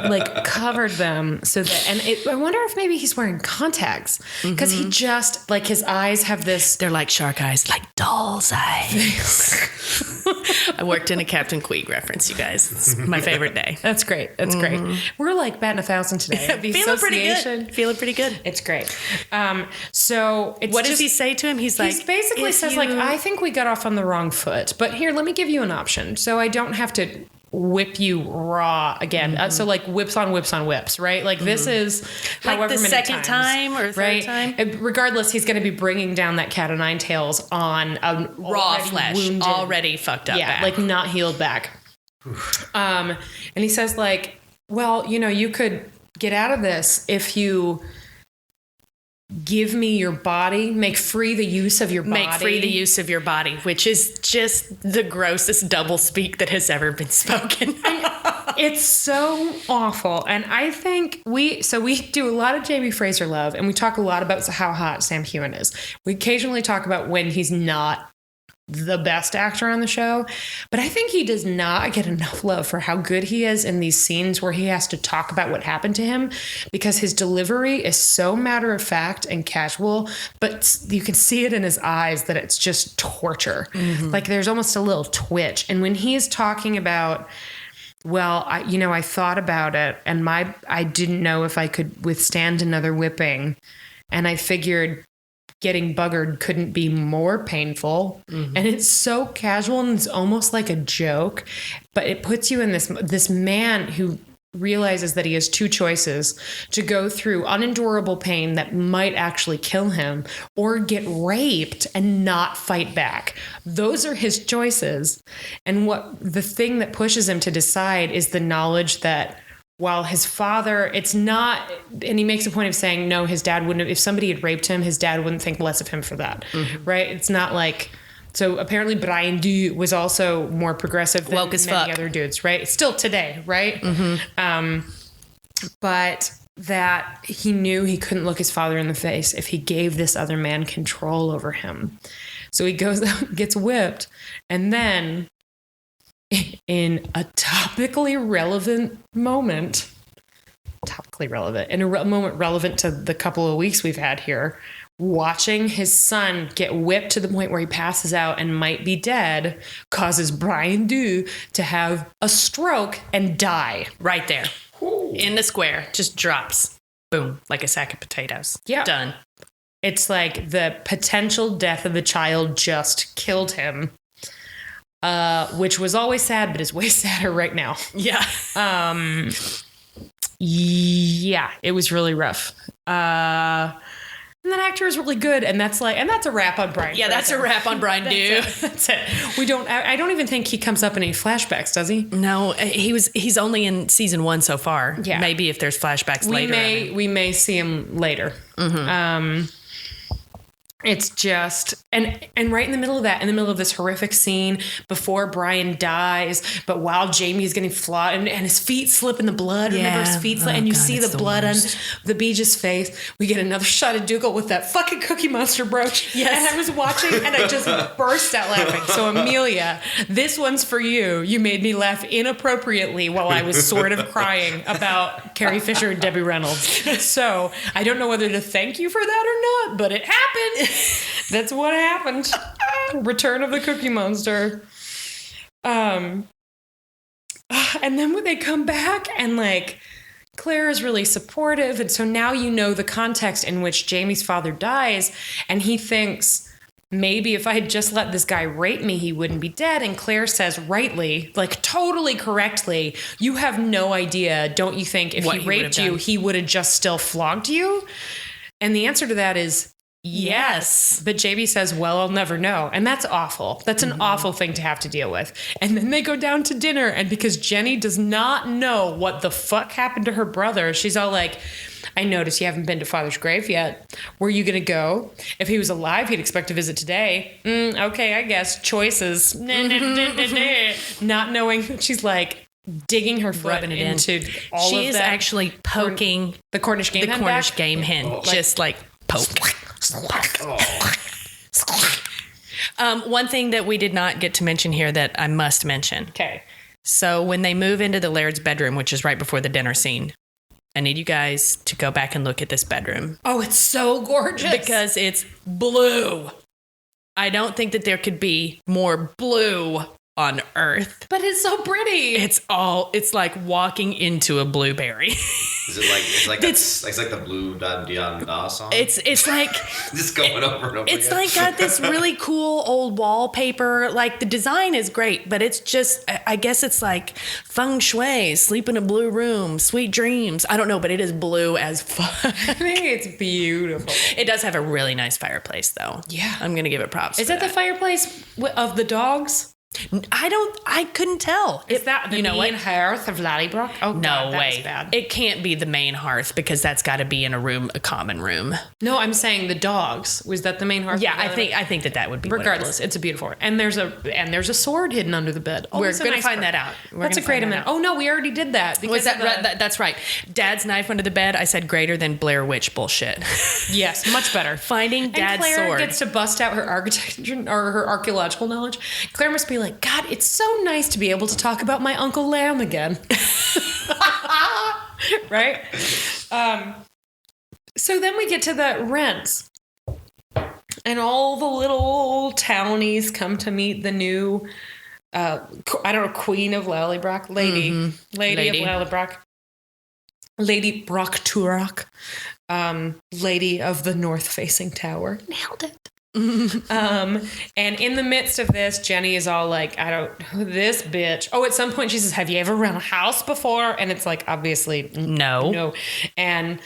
like covered them so that, and I wonder if maybe he's wearing contacts because he just like his eyes have this. They're like shark eyes, like doll's eyes. I worked in a Captain Queeg reference, you guys. It's my favorite day. That's great. Great. We're like batting 1,000 today. Feeling pretty good. It's great. So it's what does he say to him? He basically says like, I think we got off on the wrong foot, but here, let me give you an option. So I don't have to whip you raw again. So like whips on whips, right? Like this is like however the many second times, time or third time. Regardless, he's going to be bringing down that cat o' nine tails on a raw flesh, wounded, already fucked up. Yeah, back. Like not healed back. And he says like, well, you could get out of this if you give me your body, make free the use of your body, which is just the grossest doublespeak that has ever been spoken. It's so awful. And I think we do a lot of Jamie Fraser love, and we talk a lot about how hot Sam Heughan is. We occasionally talk about when he's not the best actor on the show, but I think he does not get enough love for how good he is in these scenes where he has to talk about what happened to him, because his delivery is so matter of fact and casual, but you can see it in his eyes that it's just torture. Like there's almost a little twitch. And when he's talking about, well, I thought about it and I didn't know if I could withstand another whipping, and I figured getting buggered couldn't be more painful. And it's so casual and it's almost like a joke, but it puts you in this man who realizes that he has two choices: to go through unendurable pain that might actually kill him, or get raped and not fight back. Those are his choices. And the thing that pushes him to decide is the knowledge that while his father, it's not, and he makes a point of saying, no, his dad wouldn't have, if somebody had raped him, his dad wouldn't think less of him for that, right? It's not like, so apparently Brian Du was also more progressive than Woke as many fuck. other dudes, right? Still today, right? But that he knew he couldn't look his father in the face if he gave this other man control over him. So he goes out, gets whipped, and then in a topically relevant moment, in a moment relevant to the couple of weeks we've had here, watching his son get whipped to the point where he passes out and might be dead causes Brian Du to have a stroke and die. Right there. In the square. Just drops. Boom. Like a sack of potatoes. Yeah. Done. It's like the potential death of a child just killed him. Which was always sad, but is way sadder right now. Yeah. Yeah, it was really rough. And that actor is really good, and that's a wrap on Brian. Yeah, that's a wrap on Brian Du. That's it. I don't even think he comes up in any flashbacks, does he? No, he's only in season 1 so far. Yeah. Maybe if there's flashbacks later. We may see him later. It's just, and right in the middle of that, in the middle of this horrific scene before Brian dies, but while Jamie's getting flogged and his feet slip in the blood, remember his feet slip, and you see the blood on the Beej's face, we get another shot of Dougal with that fucking Cookie Monster brooch. Yes. And I was watching and I just burst out laughing. So Amelia, this one's for you. You made me laugh inappropriately while I was sort of crying about Carrie Fisher and Debbie Reynolds. So I don't know whether to thank you for that or not, but it happened. That's what happened. Return of the Cookie Monster. And then when they come back and like Claire is really supportive, and so now you know the context in which Jamie's father dies, and he thinks maybe if I had just let this guy rape me, he wouldn't be dead. And Claire says rightly, like totally correctly, you have no idea, don't you think, if he raped you, he would have just still flogged you? And the answer to that is yes. But JB says, well, I'll never know. And that's awful. That's an awful thing to have to deal with. And then they go down to dinner. And because Jenny does not know what the fuck happened to her brother, she's all like, I noticed you haven't been to Father's grave yet. Were you going to go? If he was alive, he'd expect to visit today. Okay, I guess. Choices. Not knowing. She's like digging her foot into all of that. She is actually poking the Cornish game hen. Cornish game hen. Just like poke. One thing that we did not get to mention here that I must mention. Okay. So when they move into the Laird's bedroom, which is right before the dinner scene, I need you guys to go back and look at this bedroom. Oh, it's so gorgeous. Because it's blue. I don't think that there could be more blue on Earth. But it's so pretty. It's like walking into a blueberry. Is it like it's like the Blue Da Dion Da song? It's like just going over and over it's again. like got this really cool old wallpaper. Like the design is great, but it's just, I guess it's like feng shui, sleep in a blue room, sweet dreams. I don't know, but it is blue as fuck. I think it's beautiful. It does have a really nice fireplace though. Yeah. I'm going to give it props. Is that the fireplace of the dogs? I couldn't tell. Is that the main hearth of Lallybroch? Oh, No God, that way. was bad. It can't be the main hearth because that's got to be in a common room. No, I'm saying the dogs. Was that the main hearth? Yeah, I think that would be Regardless, it's a beautiful one. And there's a sword hidden under the bed. We're going to find that out. That's a great amendment. Oh no, we already did that. Was that that's right. Dad's knife under the bed. I said greater than Blair Witch bullshit. Yes, much better. Finding Dad's and Claire sword. gets to bust out her architecture or her archaeological knowledge. Claire must be like, God, it's so nice to be able to talk about my Uncle Lamb again. Right? So then we get to the rents. And all the little townies come to meet the new, queen of Lallybroch, lady of Lallybroch, Lady Broch Turok, lady of the north-facing tower. Nailed it. And in the midst of this, Jenny is all like, this bitch. Oh, at some point she says, have you ever run a house before? And it's like, obviously, no. And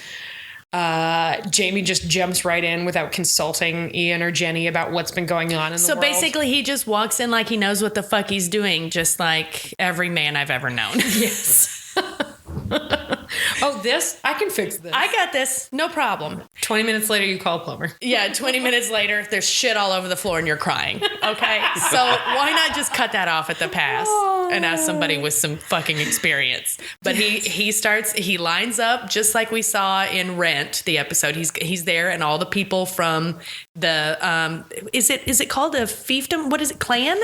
Jamie just jumps right in without consulting Ian or Jenny about what's been going on in the world. So basically he just walks in like he knows what the fuck he's doing, just like every man I've ever known. Yes. Oh, I can fix this. I got this. No problem. 20 minutes later, you call a plumber. Yeah, 20 minutes later, there's shit all over the floor and you're crying. Okay? So why not just cut that off at the pass and ask somebody with some fucking experience? But he lines up just like we saw in Rent, the episode. He's there and all the people from the, is it called a fiefdom? What is it? Clan?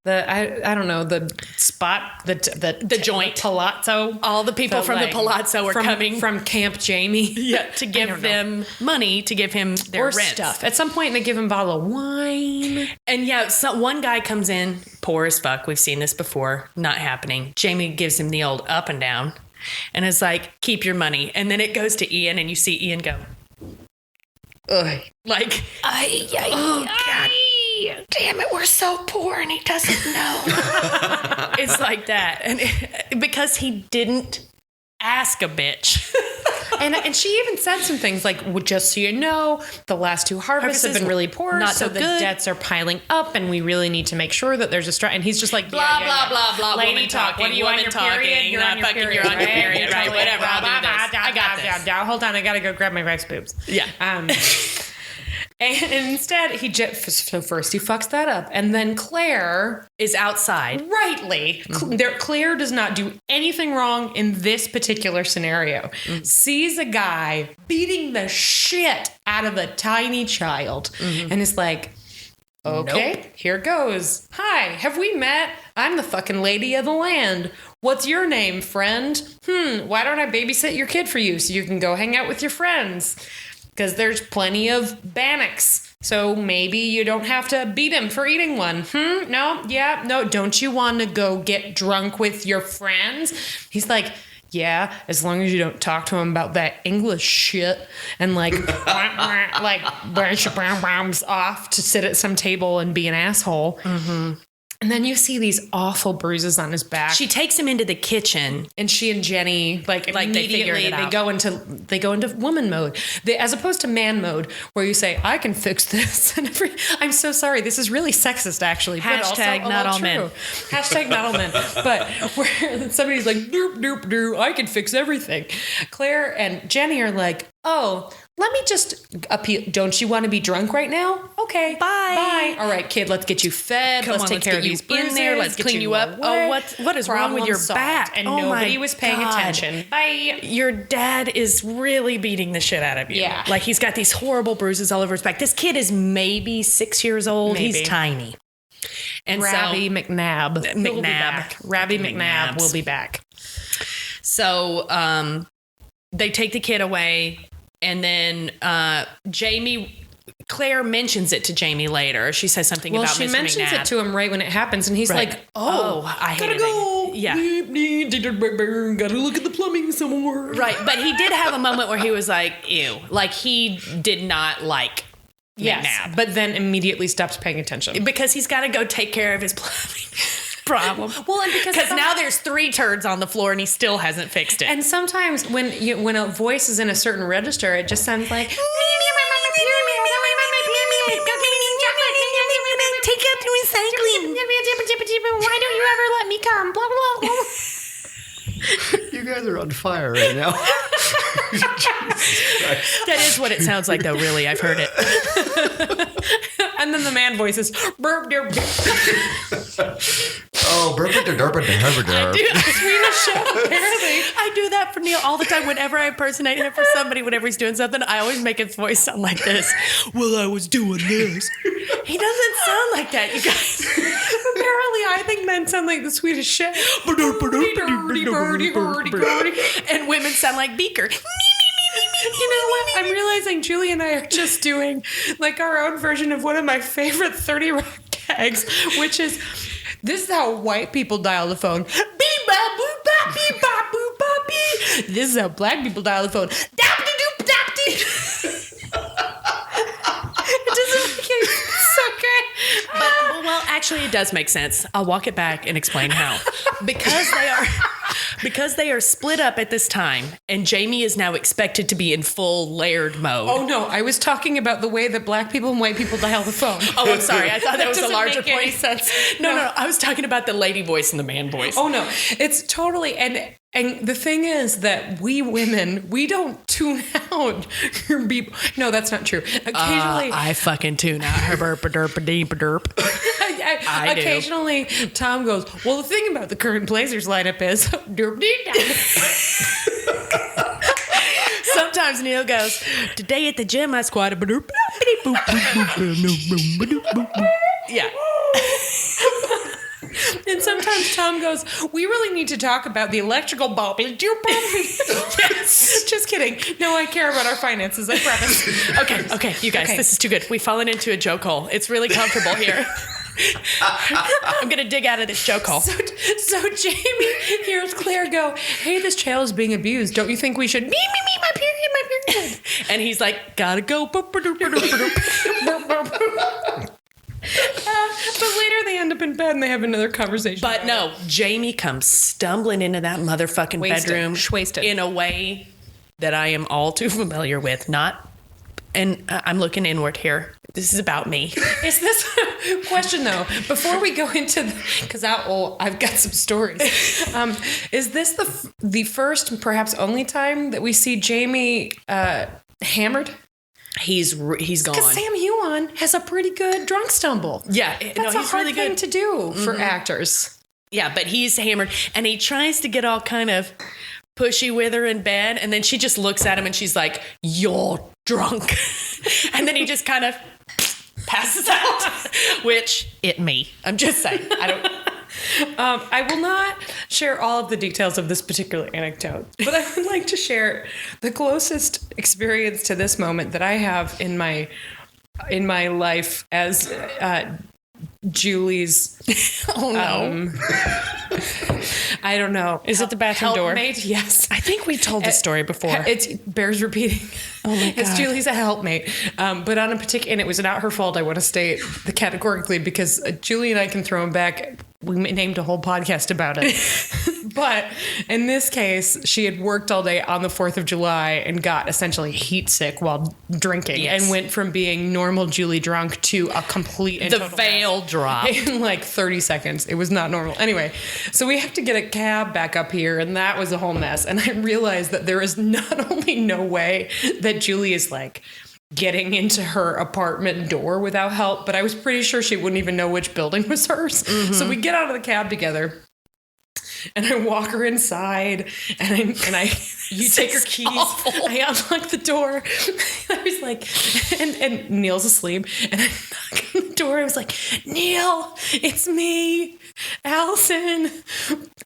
I don't know, the spot, the joint, palazzo. All the people from the palazzo are coming from Camp Jamie. Yeah, to give them money to give him their rent stuff. At some point, they give him a bottle of wine. And yeah, so one guy comes in, poor as fuck. We've seen this before. Not happening. Jamie gives him the old up and down, and is like, "Keep your money." And then it goes to Ian, and you see Ian go, "Ugh," like, "Oh God." Damn it, we're so poor and he doesn't know. It's like that. And because he didn't ask a bitch. And she even said some things like, well, just so you know, the last 2 harvests have been really poor, not so so the good. Debts are piling up and we really need to make sure that there's a and he's just like, blah, blah, blah, blah, lady woman talk. What are you woman on your talking, period? You're on your period. You're on your period, right? Whatever, I'll do this. I got this. Hold on, I gotta go grab my wife's boobs. Yeah. And instead, so first he fucks that up. And then Claire is outside. Rightly. Claire does not do anything wrong in this particular scenario. Sees a guy beating the shit out of a tiny child and is like, okay, here goes. Hi, have we met? I'm the fucking lady of the land. What's your name, friend? Why don't I babysit your kid for you so you can go hang out with your friends? Because there's plenty of bannocks. So maybe you don't have to beat him for eating one. No? Yeah? No? Don't you want to go get drunk with your friends? He's like, yeah, as long as you don't talk to him about that English shit and like brush your brows off to sit at some table and be an asshole. And then you see these awful bruises on his back. She takes him into the kitchen, and she and Jenny immediately they go into woman mode, as opposed to man mode, where you say, "I can fix this." And I'm so sorry, this is really sexist, actually. Hashtag not all men. Hashtag not all men. But where somebody's like, "Doop doop doop, I can fix everything." Claire and Jenny are like, "Oh, let me just appeal. Don't you want to be drunk right now? Okay, bye. All right, kid, let's get you fed. Let's take care of these bruises. In there. Let's clean you up. Oh, what is wrong with your back? And nobody was paying attention. Bye. Your dad is really beating the shit out of you. Yeah. Like he's got these horrible bruises all over his back. This kid is maybe 6 years old. Maybe. He's tiny. And Rabbi McNabb. Rabbi McNabb will be back. So they take the kid away. And then Claire mentions it to Jamie later. She says something about Mr. McNabb. Well, she mentions it to him right when it happens. And he's like, I gotta go. Yeah. Gotta look at the plumbing some more. Right. But he did have a moment where he was like, ew. Like he did not like McNabb. But then immediately stops paying attention. Because he's got to go take care of his plumbing problem. Well, and because now there's 3 turds on the floor and he still hasn't fixed it. And sometimes when a voice is in a certain register, it just sounds like take it to his guys are on fire right now. That is what it sounds like, though, really. I've heard it. And then the man voice is burp, derp, Oh, Swedish show, apparently. I do that for Neil all the time. Whenever I impersonate him for somebody, whenever he's doing something, I always make his voice sound like this. Well, I was doing this. He doesn't sound like that, you guys. Apparently, I think men sound like the Swedish chef. And women sound like Beaker. You know what? I'm realizing Julie and I are just doing like our own version of one of my favorite 30 Rock gags, which is this is how white people dial the phone. Beep ba boop ba beep ba boop ba beep. This is how black people dial the phone. Dap de doop dap de. It doesn't make any sense, okay? Well, actually, it does make sense. I'll walk it back and explain how. Because they are split up at this time, and Jamie is now expected to be in full layered mode. Oh no, I was talking about the way that black people and white people dial the phone. Oh, I'm sorry. I thought that was a larger make any point. sense. No. I was talking about the lady voice and the man voice. Oh no, it's totally and the thing is that we women, we don't tune out your beep. No, that's not true. Occasionally, I fucking tune out her burp a derp a deep a derp. I do. Occasionally, Tom goes, well, the thing about the current Blazers lineup is derp dee da. Sometimes Neil goes, today at the gym I squatted. Yeah. And sometimes Tom goes, we really need to talk about the electrical bulb. Yes. Just kidding. No, I care about our finances, I promise. Okay, you guys, This is too good. We've fallen into a joke hole. It's really comfortable here. I'm going to dig out of this joke hole. So Jamie hears Claire go, hey, this child is being abused. Don't you think we should, me, my period. And he's like, gotta go. But later they end up in bed and they have another conversation. But no, Jamie comes stumbling into that motherfucking bedroom Wasted. in a way that I am all too familiar with. And I'm looking inward here. This is about me. Is this question though? Before we go into, because I've got some stories. Is this the first, perhaps only time that we see Jamie hammered? He's gone. Because Sam Huon has a pretty good drunk stumble. Yeah, that's he's a hard really thing good to do for actors. Yeah, but he's hammered, and he tries to get all kind of pushy with her in bed, and then she just looks at him and she's like, "You're drunk," and then he just kind of passes out. Which I'm just saying. I will not share all of the details of this particular anecdote, but I would like to share the closest experience to this moment that I have in my life as Julie's. Oh no! I don't know. Is it the bathroom door? Helpmate? Yes. I think we told the story before. It bears repeating. Oh my God. It's Julie's a helpmate. But on a particular, and it was not her fault, I want to state categorically, because Julie and I can throw him back. We named a whole podcast about it. But in this case, she had worked all day on the 4th of July and got essentially heat sick while drinking and went from being normal Julie drunk to a complete and total veil drop in like 30 seconds. It was not normal. Anyway, so we have to get a cab back up here, and that was a whole mess. And I realized that there is not only no way that Julie is like getting into her apartment door without help, but I was pretty sure she wouldn't even know which building was hers. Mm-hmm. So we get out of the cab together, and I walk her inside, and I you take her keys. Awful. I unlock the door. I was like, and Neil's asleep, and I knock on the door. I was like, Neil, it's me, Allison.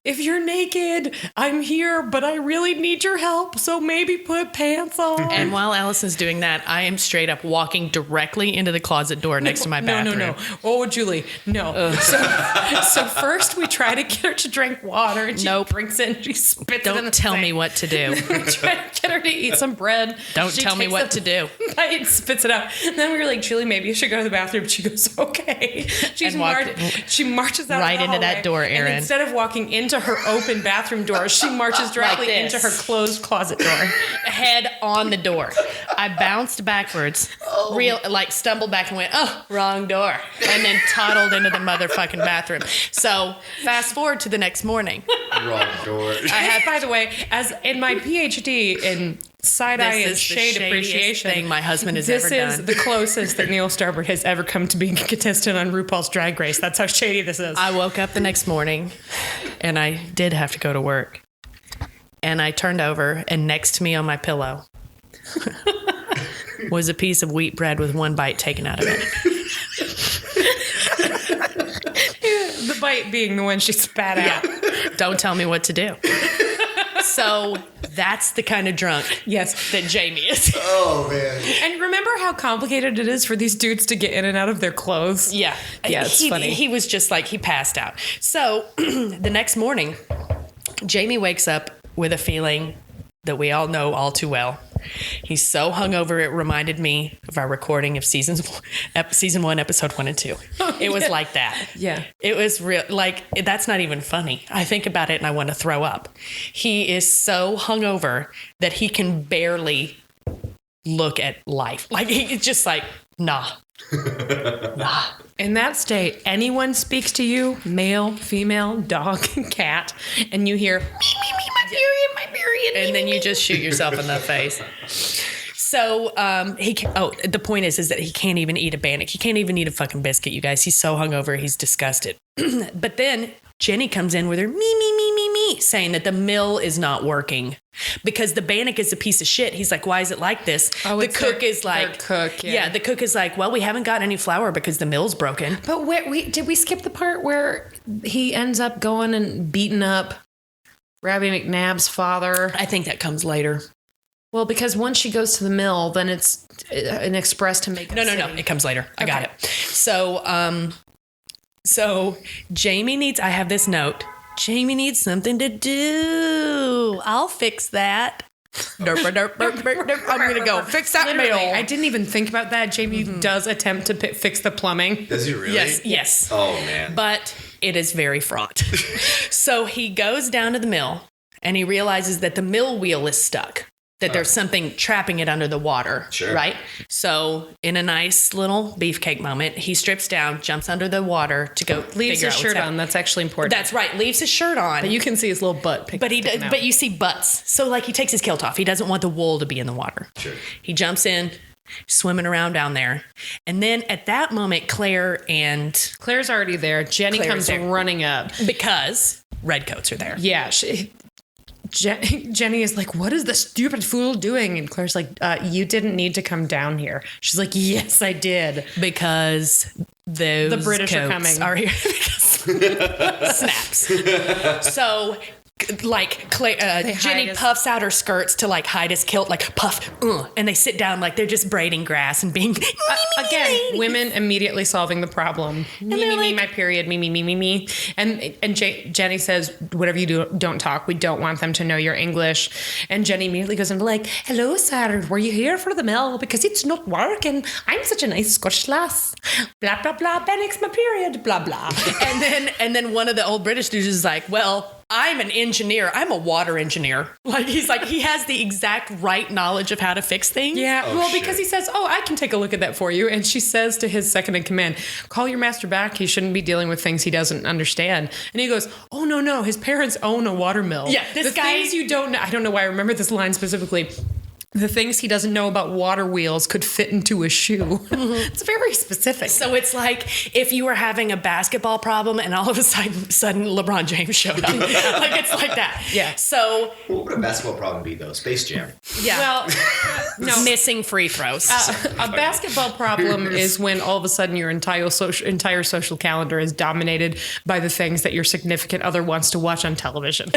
If you're naked, I'm here, but I really need your help, so maybe put pants on. And while Allison's doing that, I am straight up walking directly into the closet door next to my bathroom. No. Oh, Julie, no. So first we try to get her to drink water, and she drinks it, and she spits it in the Don't tell me what to do. We try to get her to eat some bread. Don't tell me what to do. Bite, spits it out. And then we were like, Julie, maybe you should go to the bathroom. She goes, okay. She marches out right into that door, Erin. And instead of walking into her open bathroom door, she marches directly into her closed closet door. Head on the door. I bounced backwards, stumbled back and went, oh, wrong door. And then toddled into the motherfucking bathroom. So fast forward to the next morning. Wrong door. I had, by the way, as in my PhD in side-eye and shade appreciation thing my husband has ever done. This is the closest that Neil Starbird has ever come to being a contestant on RuPaul's Drag Race. That's how shady this is. I woke up the next morning, and I did have to go to work. And I turned over, and next to me on my pillow was a piece of wheat bread with one bite taken out of it. The bite being the one she spat out. Yeah. Don't tell me what to do. So that's the kind of drunk that Jamie is. Oh, man. And remember how complicated it is for these dudes to get in and out of their clothes? Yeah. Yeah, it's funny. He was just like, he passed out. So the next morning, Jamie wakes up with a feeling that we all know all too well. He's so hungover, it reminded me of our recording of season 1, episode 1 and 2. It was like that. Yeah. It was real. Like, that's not even funny. I think about it and I want to throw up. He is so hungover that he can barely look at life. Like, he's just like, nah. Nah. In that state, anyone speaks to you, male, female, dog, cat, and you hear, me, my period, and then you just shoot yourself in the face. So the point is that he can't even eat a bannock. He can't even eat a fucking biscuit, you guys. He's so hungover, he's disgusted. But then Jenny comes in with her me, saying that the mill is not working because the bannock is a piece of shit. He's like, why is it like this? Oh, the cook is like, the cook is like, well, we haven't got any flour because the mill's broken. But did we skip the part where he ends up going and beating up Rabbi McNabb's father? I think that comes later. Well, because once she goes to the mill, then it's an express to make. No. It comes later. I got it. So Jamie needs, I have this note. Jamie needs something to do. I'll fix that. Derp. I'm going to go fix that Literally, meal. I didn't even think about that. Jamie does attempt to fix the plumbing. Does he really? Yes. Oh, man. But it is very fraught. So he goes down to the mill and he realizes that the mill wheel is stuck. That there's something trapping it under the water, right? So in a nice little beefcake moment, he strips down, jumps under the water to go Leaves his shirt on. That's actually important. That's right. Leaves his shirt on. But you can see his little butt. But you see butts. So like he takes his kilt off. He doesn't want the wool to be in the water. Sure. He jumps in, swimming around down there. And then at that moment, Claire's already there. Jenny comes running up. Because redcoats are there. Yeah. Jenny is like, what is the stupid fool doing? And Claire's like, you didn't need to come down here. She's like, yes, I did. Because the British are coming. Are here. Snaps. So, like, Jenny puffs out her skirts to, like, hide his kilt, like, puff, and they sit down like they're just braiding grass and being... Again, women immediately solving the problem. Me, my period, me. And Jenny says, whatever you do, don't talk. We don't want them to know your English. And Jenny immediately goes into like, hello, sir, were you here for the mill? Because it's not working. I'm such a nice Scottish lass. Blah, blah, blah, Bennick's my period, blah, blah. and then one of the old British dudes is like, well... I'm an engineer. I'm a water engineer. Like, he's like, he has the exact right knowledge of how to fix things. Yeah. Because he says, I can take a look at that for you. And she says to his second in command, call your master back. He shouldn't be dealing with things he doesn't understand. And he goes, oh, no. His parents own a water mill. Yeah. The things you don't know. I don't know why I remember this line specifically. The things he doesn't know about water wheels could fit into a shoe. Mm-hmm. It's very specific. So it's like if you were having a basketball problem and all of a sudden LeBron James showed up. Like it's like that. Yeah. So what would a basketball problem be though? Space Jam. Yeah. Well, no. Missing free throws. A basketball problem is when all of a sudden your entire social calendar is dominated by the things that your significant other wants to watch on television.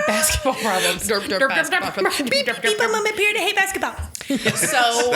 Basketball problems. Beep, I'm on my period. I hate basketball. So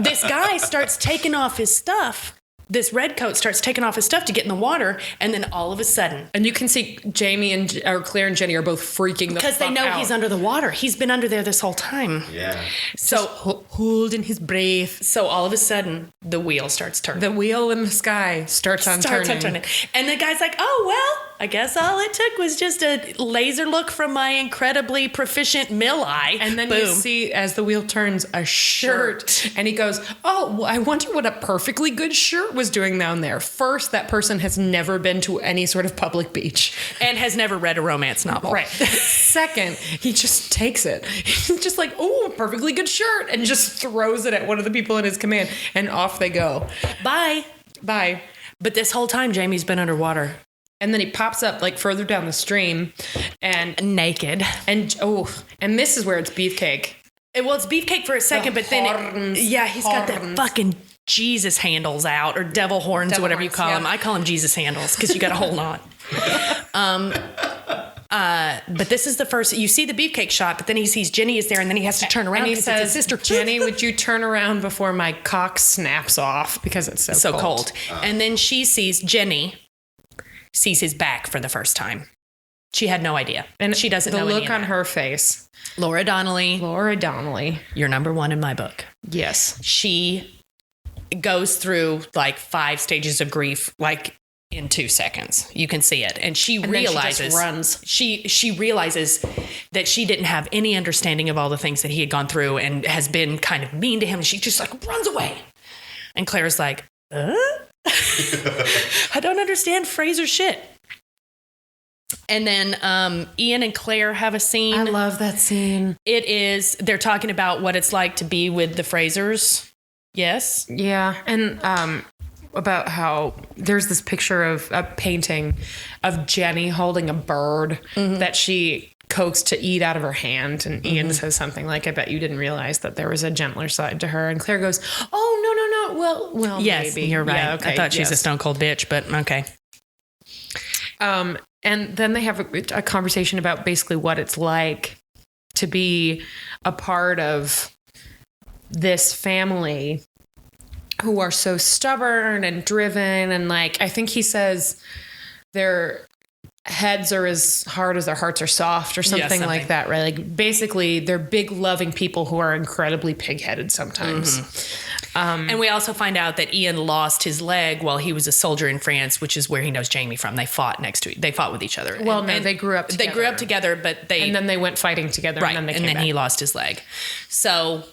this guy starts taking off his stuff. This redcoat starts taking off his stuff to get in the water, and then all of a sudden, and you can see Claire and Jenny are both freaking the fuck out. Because they know he's under the water. He's been under there this whole time. Yeah. So holding his breath. So all of a sudden, the wheel starts turning. The wheel in the sky starts turning. And the guy's like, oh, well, I guess all it took was just a laser look from my incredibly proficient mill eye. And then boom. you see, as the wheel turns, a shirt. And he goes, oh, well, I wonder what a perfectly good shirt was doing down there. First, that person has never been to any sort of public beach. And has never read a romance novel. Right. Second, he just takes it. He's just like, oh, perfectly good shirt. And just throws it at one of the people in his command. And off they go. Bye. Bye. But this whole time, Jamie's been underwater. And then he pops up like further down the stream and naked. And this is where it's Beefcake. Well, it's Beefcake for a second, but then he's got the fucking Jesus handles out, or devil horns, whatever you call them. I call them Jesus handles because you got to hold on. But this is the first, you see the Beefcake shot, but then he sees Jenny is there, and then he has to turn around and he because says, it's his sister. Jenny, would you turn around before my cock snaps off? Because it's so cold. And then Jenny sees his back for the first time. She had no idea. And she doesn't know any of the look on that. her face. Laura Donnelly. You're number one in my book. Yes. She goes through like 5 stages of grief, like in 2 seconds. You can see it. And she realizes she just runs. She realizes that she didn't have any understanding of all the things that he had gone through and has been kind of mean to him. She just like runs away. And Claire's like, I don't understand Fraser's shit. And then Ian and Claire have a scene. I love that scene. They're talking about what it's like to be with the Frasers. Yes. Yeah. And about how there's this picture of a painting of Jenny holding a bird that she coaxed to eat out of her hand. And Ian says something like, I bet you didn't realize that there was a gentler side to her. And Claire goes, oh, no. Well, yes, maybe. You're right. Yeah, okay, I thought she's a stone cold bitch, but okay. And then they have a conversation about basically what it's like to be a part of this family who are so stubborn and driven. And like, I think he says their heads are as hard as their hearts are soft or something like that, right? Like basically they're big, loving people who are incredibly pig-headed sometimes. And we also find out that Ian lost his leg while he was a soldier in France, which is where he knows Jamie from. They fought with each other. Well, they grew up together. They grew up together, but and then they went fighting together. Right. And then he lost his leg. So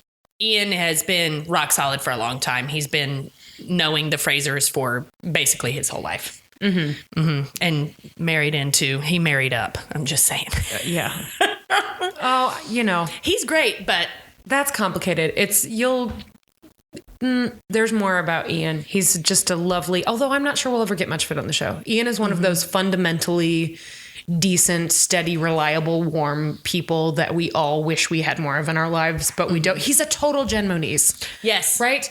Ian has been rock solid for a long time. He's been knowing the Frasers for basically his whole life. And he married up. I'm just saying. Yeah. Oh, he's great, but that's complicated. There's more about Ian. He's just a lovely, although I'm not sure we'll ever get much of it on the show. Ian is one of those fundamentally decent, steady, reliable, warm people that we all wish we had more of in our lives, but we don't. He's a total Jen Moniz. Yes. Right?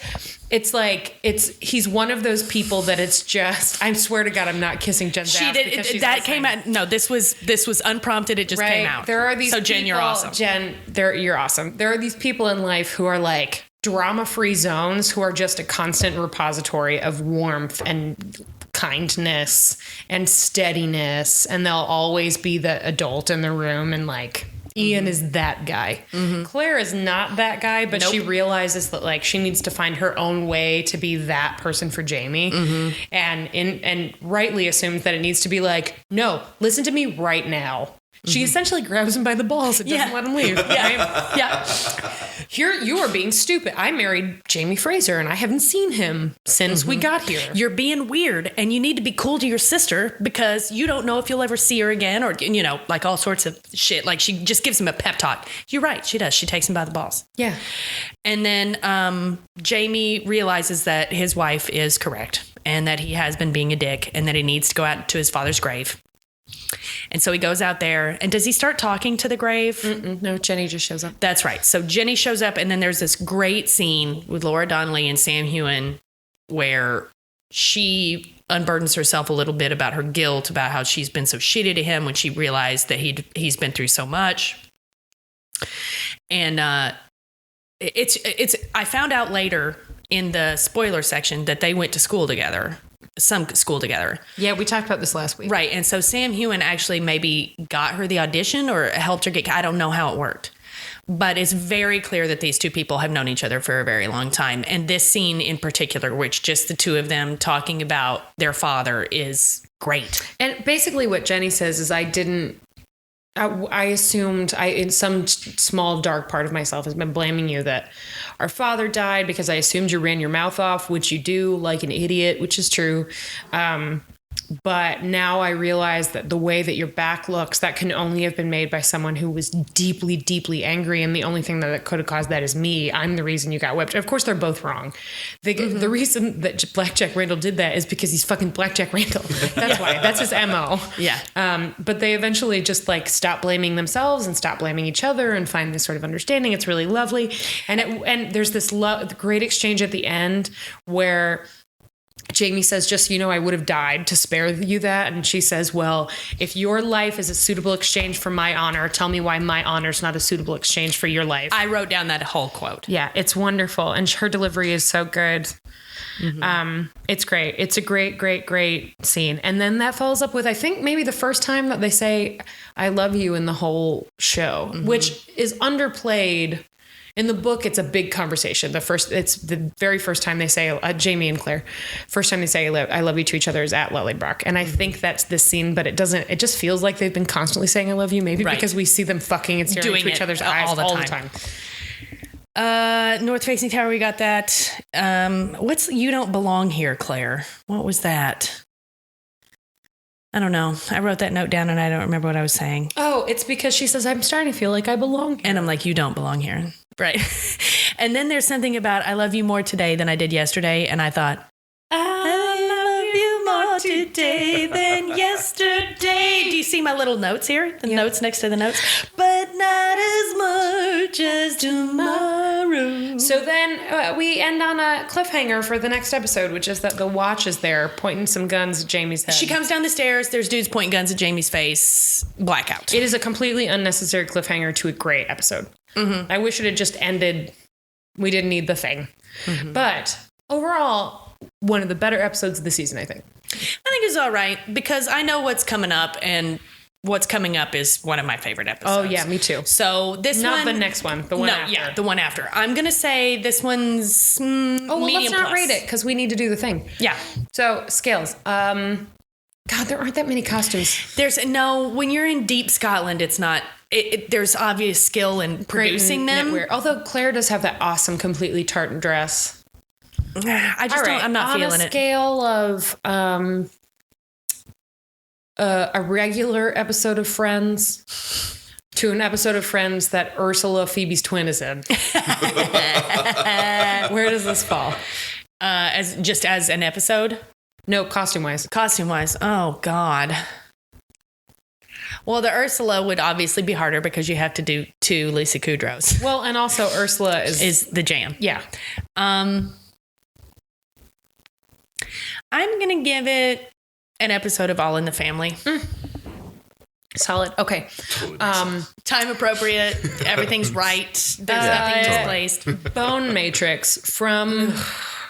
It's like, he's one of those people that it's just, I swear to God, I'm not kissing Jen's ass. That came out. No, this was unprompted. It just came out. There are these So Jen, you're awesome. Jen, you're awesome. There are these people in life who are like drama-free zones who are just a constant repository of warmth and kindness and steadiness, and they'll always be the adult in the room. And like Ian is that guy. Claire is not that guy, but she realizes that like she needs to find her own way to be that person for Jamie, and rightly assumes that it needs to be like, no, listen to me right now. She essentially grabs him by the balls and doesn't let him leave. Yeah. Here, you are being stupid. I married Jamie Fraser and I haven't seen him since we got here. You're being weird and you need to be cool to your sister because you don't know if you'll ever see her again or, like all sorts of shit. Like she just gives him a pep talk. You're right. She does. She takes him by the balls. Yeah. And then Jamie realizes that his wife is correct and that he has been being a dick and that he needs to go out to his father's grave. And so he goes out there, and does he start talking to the grave? No, Jenny just shows up. That's right. So Jenny shows up, and then there's this great scene with Laura Donnelly and Sam Heughan where she unburdens herself a little bit about her guilt, about how she's been so shitty to him when she realized that he's been through so much. And I found out later in the spoiler section that they went to school together. Some school together. Yeah, we talked about this last week. Right. And so Sam Heughan actually maybe got her the audition or helped her I don't know how it worked. But it's very clear that these two people have known each other for a very long time. And this scene in particular, which just the two of them talking about their father is great. And basically what Jenny says is I assumed in some small dark part of myself has been blaming you that our father died because I assumed you ran your mouth off, which you do like an idiot, which is true. But now I realize that the way that your back looks, that can only have been made by someone who was deeply, deeply angry. And the only thing that could have caused that is me. I'm the reason you got whipped. Of course, they're both wrong. The reason that Blackjack Randall did that is because he's fucking Blackjack Randall. That's why. That's his MO. Yeah. But they eventually just like stop blaming themselves and stop blaming each other and find this sort of understanding. It's really lovely. And there's this great exchange at the end where Jamie says, just so you know, I would have died to spare you that. And she says, well, if your life is a suitable exchange for my honor, tell me why my honor is not a suitable exchange for your life. I wrote down that whole quote. Yeah, it's wonderful. And her delivery is so good. It's great. It's a great, great, great scene. And then that follows up with, I think, maybe the first time that they say, I love you in the whole show, which is underplayed. In the book, it's a big conversation. It's the very first time they say, Jamie and Claire, first time they say, I love you to each other is at Lallybroch. And I think that's this scene, but it just feels like they've been constantly saying, I love you, maybe because we see them fucking and staring into each other's eyes all the time. North Facing Tower, we got that. What's You Don't Belong Here, Claire? What was that? I don't know. I wrote that note down and I don't remember what I was saying. Oh, it's because she says, I'm starting to feel like I belong here. And I'm like, you don't belong here. Right. And then there's something about, I love you more today than I did yesterday. And I thought, I love you more today than yesterday. Do you see my little notes here? The notes next to the notes. But not as much as tomorrow. So then we end on a cliffhanger for the next episode, which is that the Watch is there pointing some guns at Jamie's head. She comes down the stairs. There's dudes pointing guns at Jamie's face. Blackout. It is a completely unnecessary cliffhanger to a great episode. I wish it had just ended. We didn't need the thing. But overall, one of the better episodes of the season, I think. I think it's all right because I know what's coming up, and what's coming up is one of my favorite episodes. Oh, yeah, me too. So this Not the next one, the one after. Yeah, the one after. I'm going to say this one's let's not rate it because we need to do the thing. Yeah. So, scales. God, there aren't that many costumes. When you're in deep Scotland, it's not... there's obvious skill in producing them. Knitwear. Although Claire does have that awesome, completely tartan dress. I'm not feeling it. On a scale of a regular episode of Friends to an episode of Friends that Ursula, Phoebe's twin, is in. Where does this fall? As an episode? No, costume-wise. Costume-wise. Oh, God. Well, the Ursula would obviously be harder because you have to do 2 Lisa Kudrow's. Well, and also Ursula is the jam. Yeah. I'm going to give it an episode of All in the Family. Solid. Okay. Time appropriate. Everything's right. There's nothing displaced. Bone Matrix from...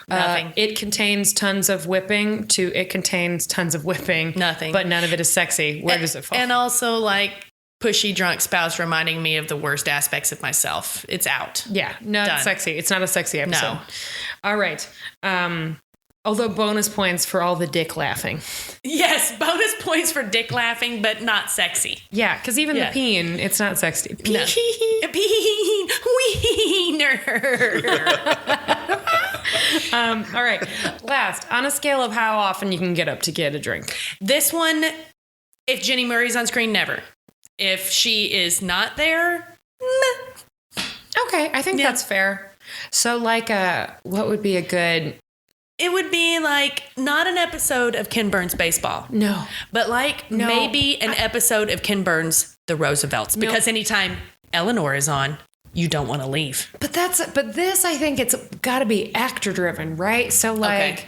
Nothing. It contains tons of whipping to it contains tons of whipping. Nothing. But none of it is sexy. Where does it fall? And also like pushy drunk spouse reminding me of the worst aspects of myself. It's out. Yeah. No, it's sexy. It's not a sexy episode. No. All right. Although bonus points for all the dick laughing. Yes, bonus points for dick laughing, but not sexy. Yeah, because even the peen, it's not sexy. Peen. No. Peen. Wiener. All right. Last, on a scale of how often you can get up to get a drink. This one, if Jenny Murray's on screen, never. If she is not there, meh. Okay, I think that's fair. So like what would be a good... It would be like not an episode of Ken Burns Baseball. No. But maybe an episode of Ken Burns The Roosevelts. Because anytime Eleanor is on, you don't want to leave. But this, I think it's got to be actor driven, right? So like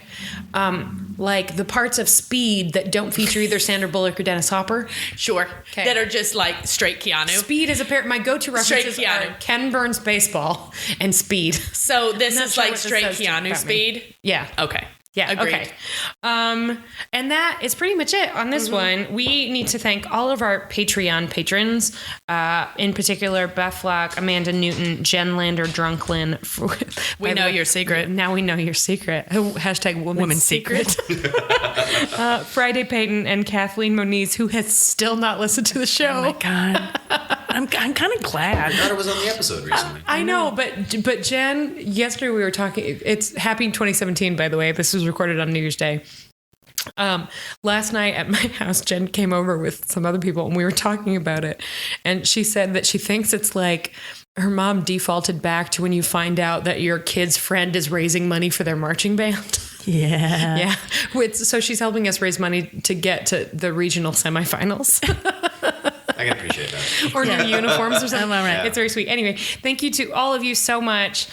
the parts of Speed that don't feature either Sandra Bullock or Dennis Hopper. Sure. Okay. That are just like straight Keanu. Speed is my go-to references are Ken Burns Baseball and Speed. So this is like straight Keanu Speed? Yeah. Okay. Yeah. Agreed. Okay. And that is pretty much it on this one. We need to thank all of our Patreon patrons, in particular, Beth Flock, Amanda Newton, Jen Lander, Drunklin. We know your secret. Now we know your secret. Hashtag woman's secret. Friday Payton and Kathleen Moniz, who has still not listened to the show. Oh my God. I'm kind of glad. I thought it was on the episode recently. I know, but Jen, yesterday we were talking. It's Happy 2017, by the way. This was recorded on New Year's Day. Last night at my house, Jen came over with some other people, and we were talking about it. And she said that she thinks it's like her mom defaulted back to when you find out that your kid's friend is raising money for their marching band. Yeah. Yeah. So she's helping us raise money to get to the regional semifinals. I can appreciate that. Or new uniforms or something. All right. Yeah. It's very sweet. Anyway, thank you to all of you so much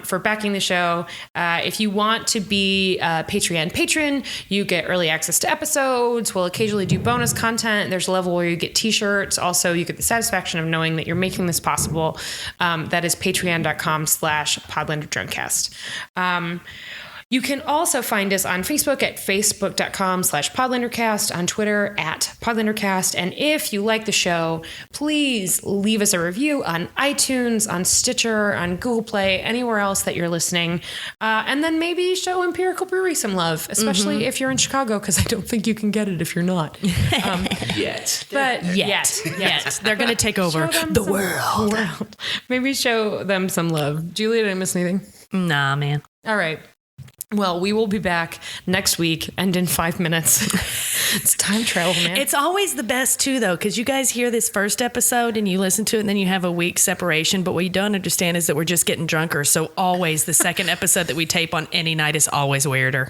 for backing the show. If you want to be a Patreon patron, you get early access to episodes. We'll occasionally do bonus content. There's a level where you get t-shirts. Also, you get the satisfaction of knowing that you're making this possible. That is patreon.com/PodlanderDrunkcast. You can also find us on Facebook at facebook.com/PodlanderCast, on Twitter at PodlanderCast. And if you like the show, please leave us a review on iTunes, on Stitcher, on Google Play, anywhere else that you're listening. And then maybe show Empirical Brewery some love, especially if you're in Chicago, because I don't think you can get it if you're not. Yet. But Yet. They're going to take over the world. Maybe show them some love. Julia, did I miss anything? Nah, man. All right. Well, we will be back next week and in 5 minutes. It's time travel, man. It's always the best, too, though, because you guys hear this first episode and you listen to it and then you have a week separation. But what you don't understand is that we're just getting drunker. So always the second episode that we tape on any night is always weirder.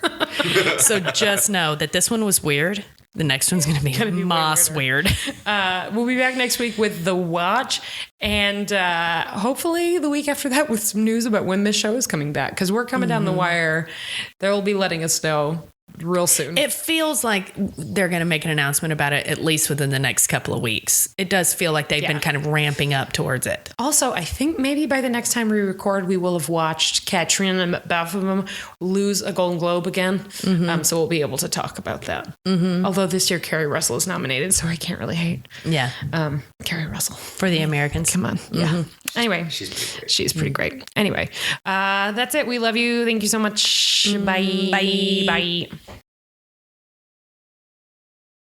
So just know that this one was weird. The next one's going to be moss weird. We'll be back next week with The Watch, and hopefully the week after that with some news about when this show is coming back, because we're coming down the wire. They'll be letting us know real soon. It feels like they're going to make an announcement about it at least within the next couple of weeks. It does feel like they've been kind of ramping up towards it. Also, I think maybe by the next time we record, we will have watched Katrina and both of them lose a Golden Globe again. So we'll be able to talk about that. Although this year Carrie Russell is nominated, so I can't really hate. Yeah. Carrie Russell. For the Americans. Come on. Yeah. Anyway. She's pretty great. Anyway, that's it. We love you. Thank you so much. Bye. Bye. Bye.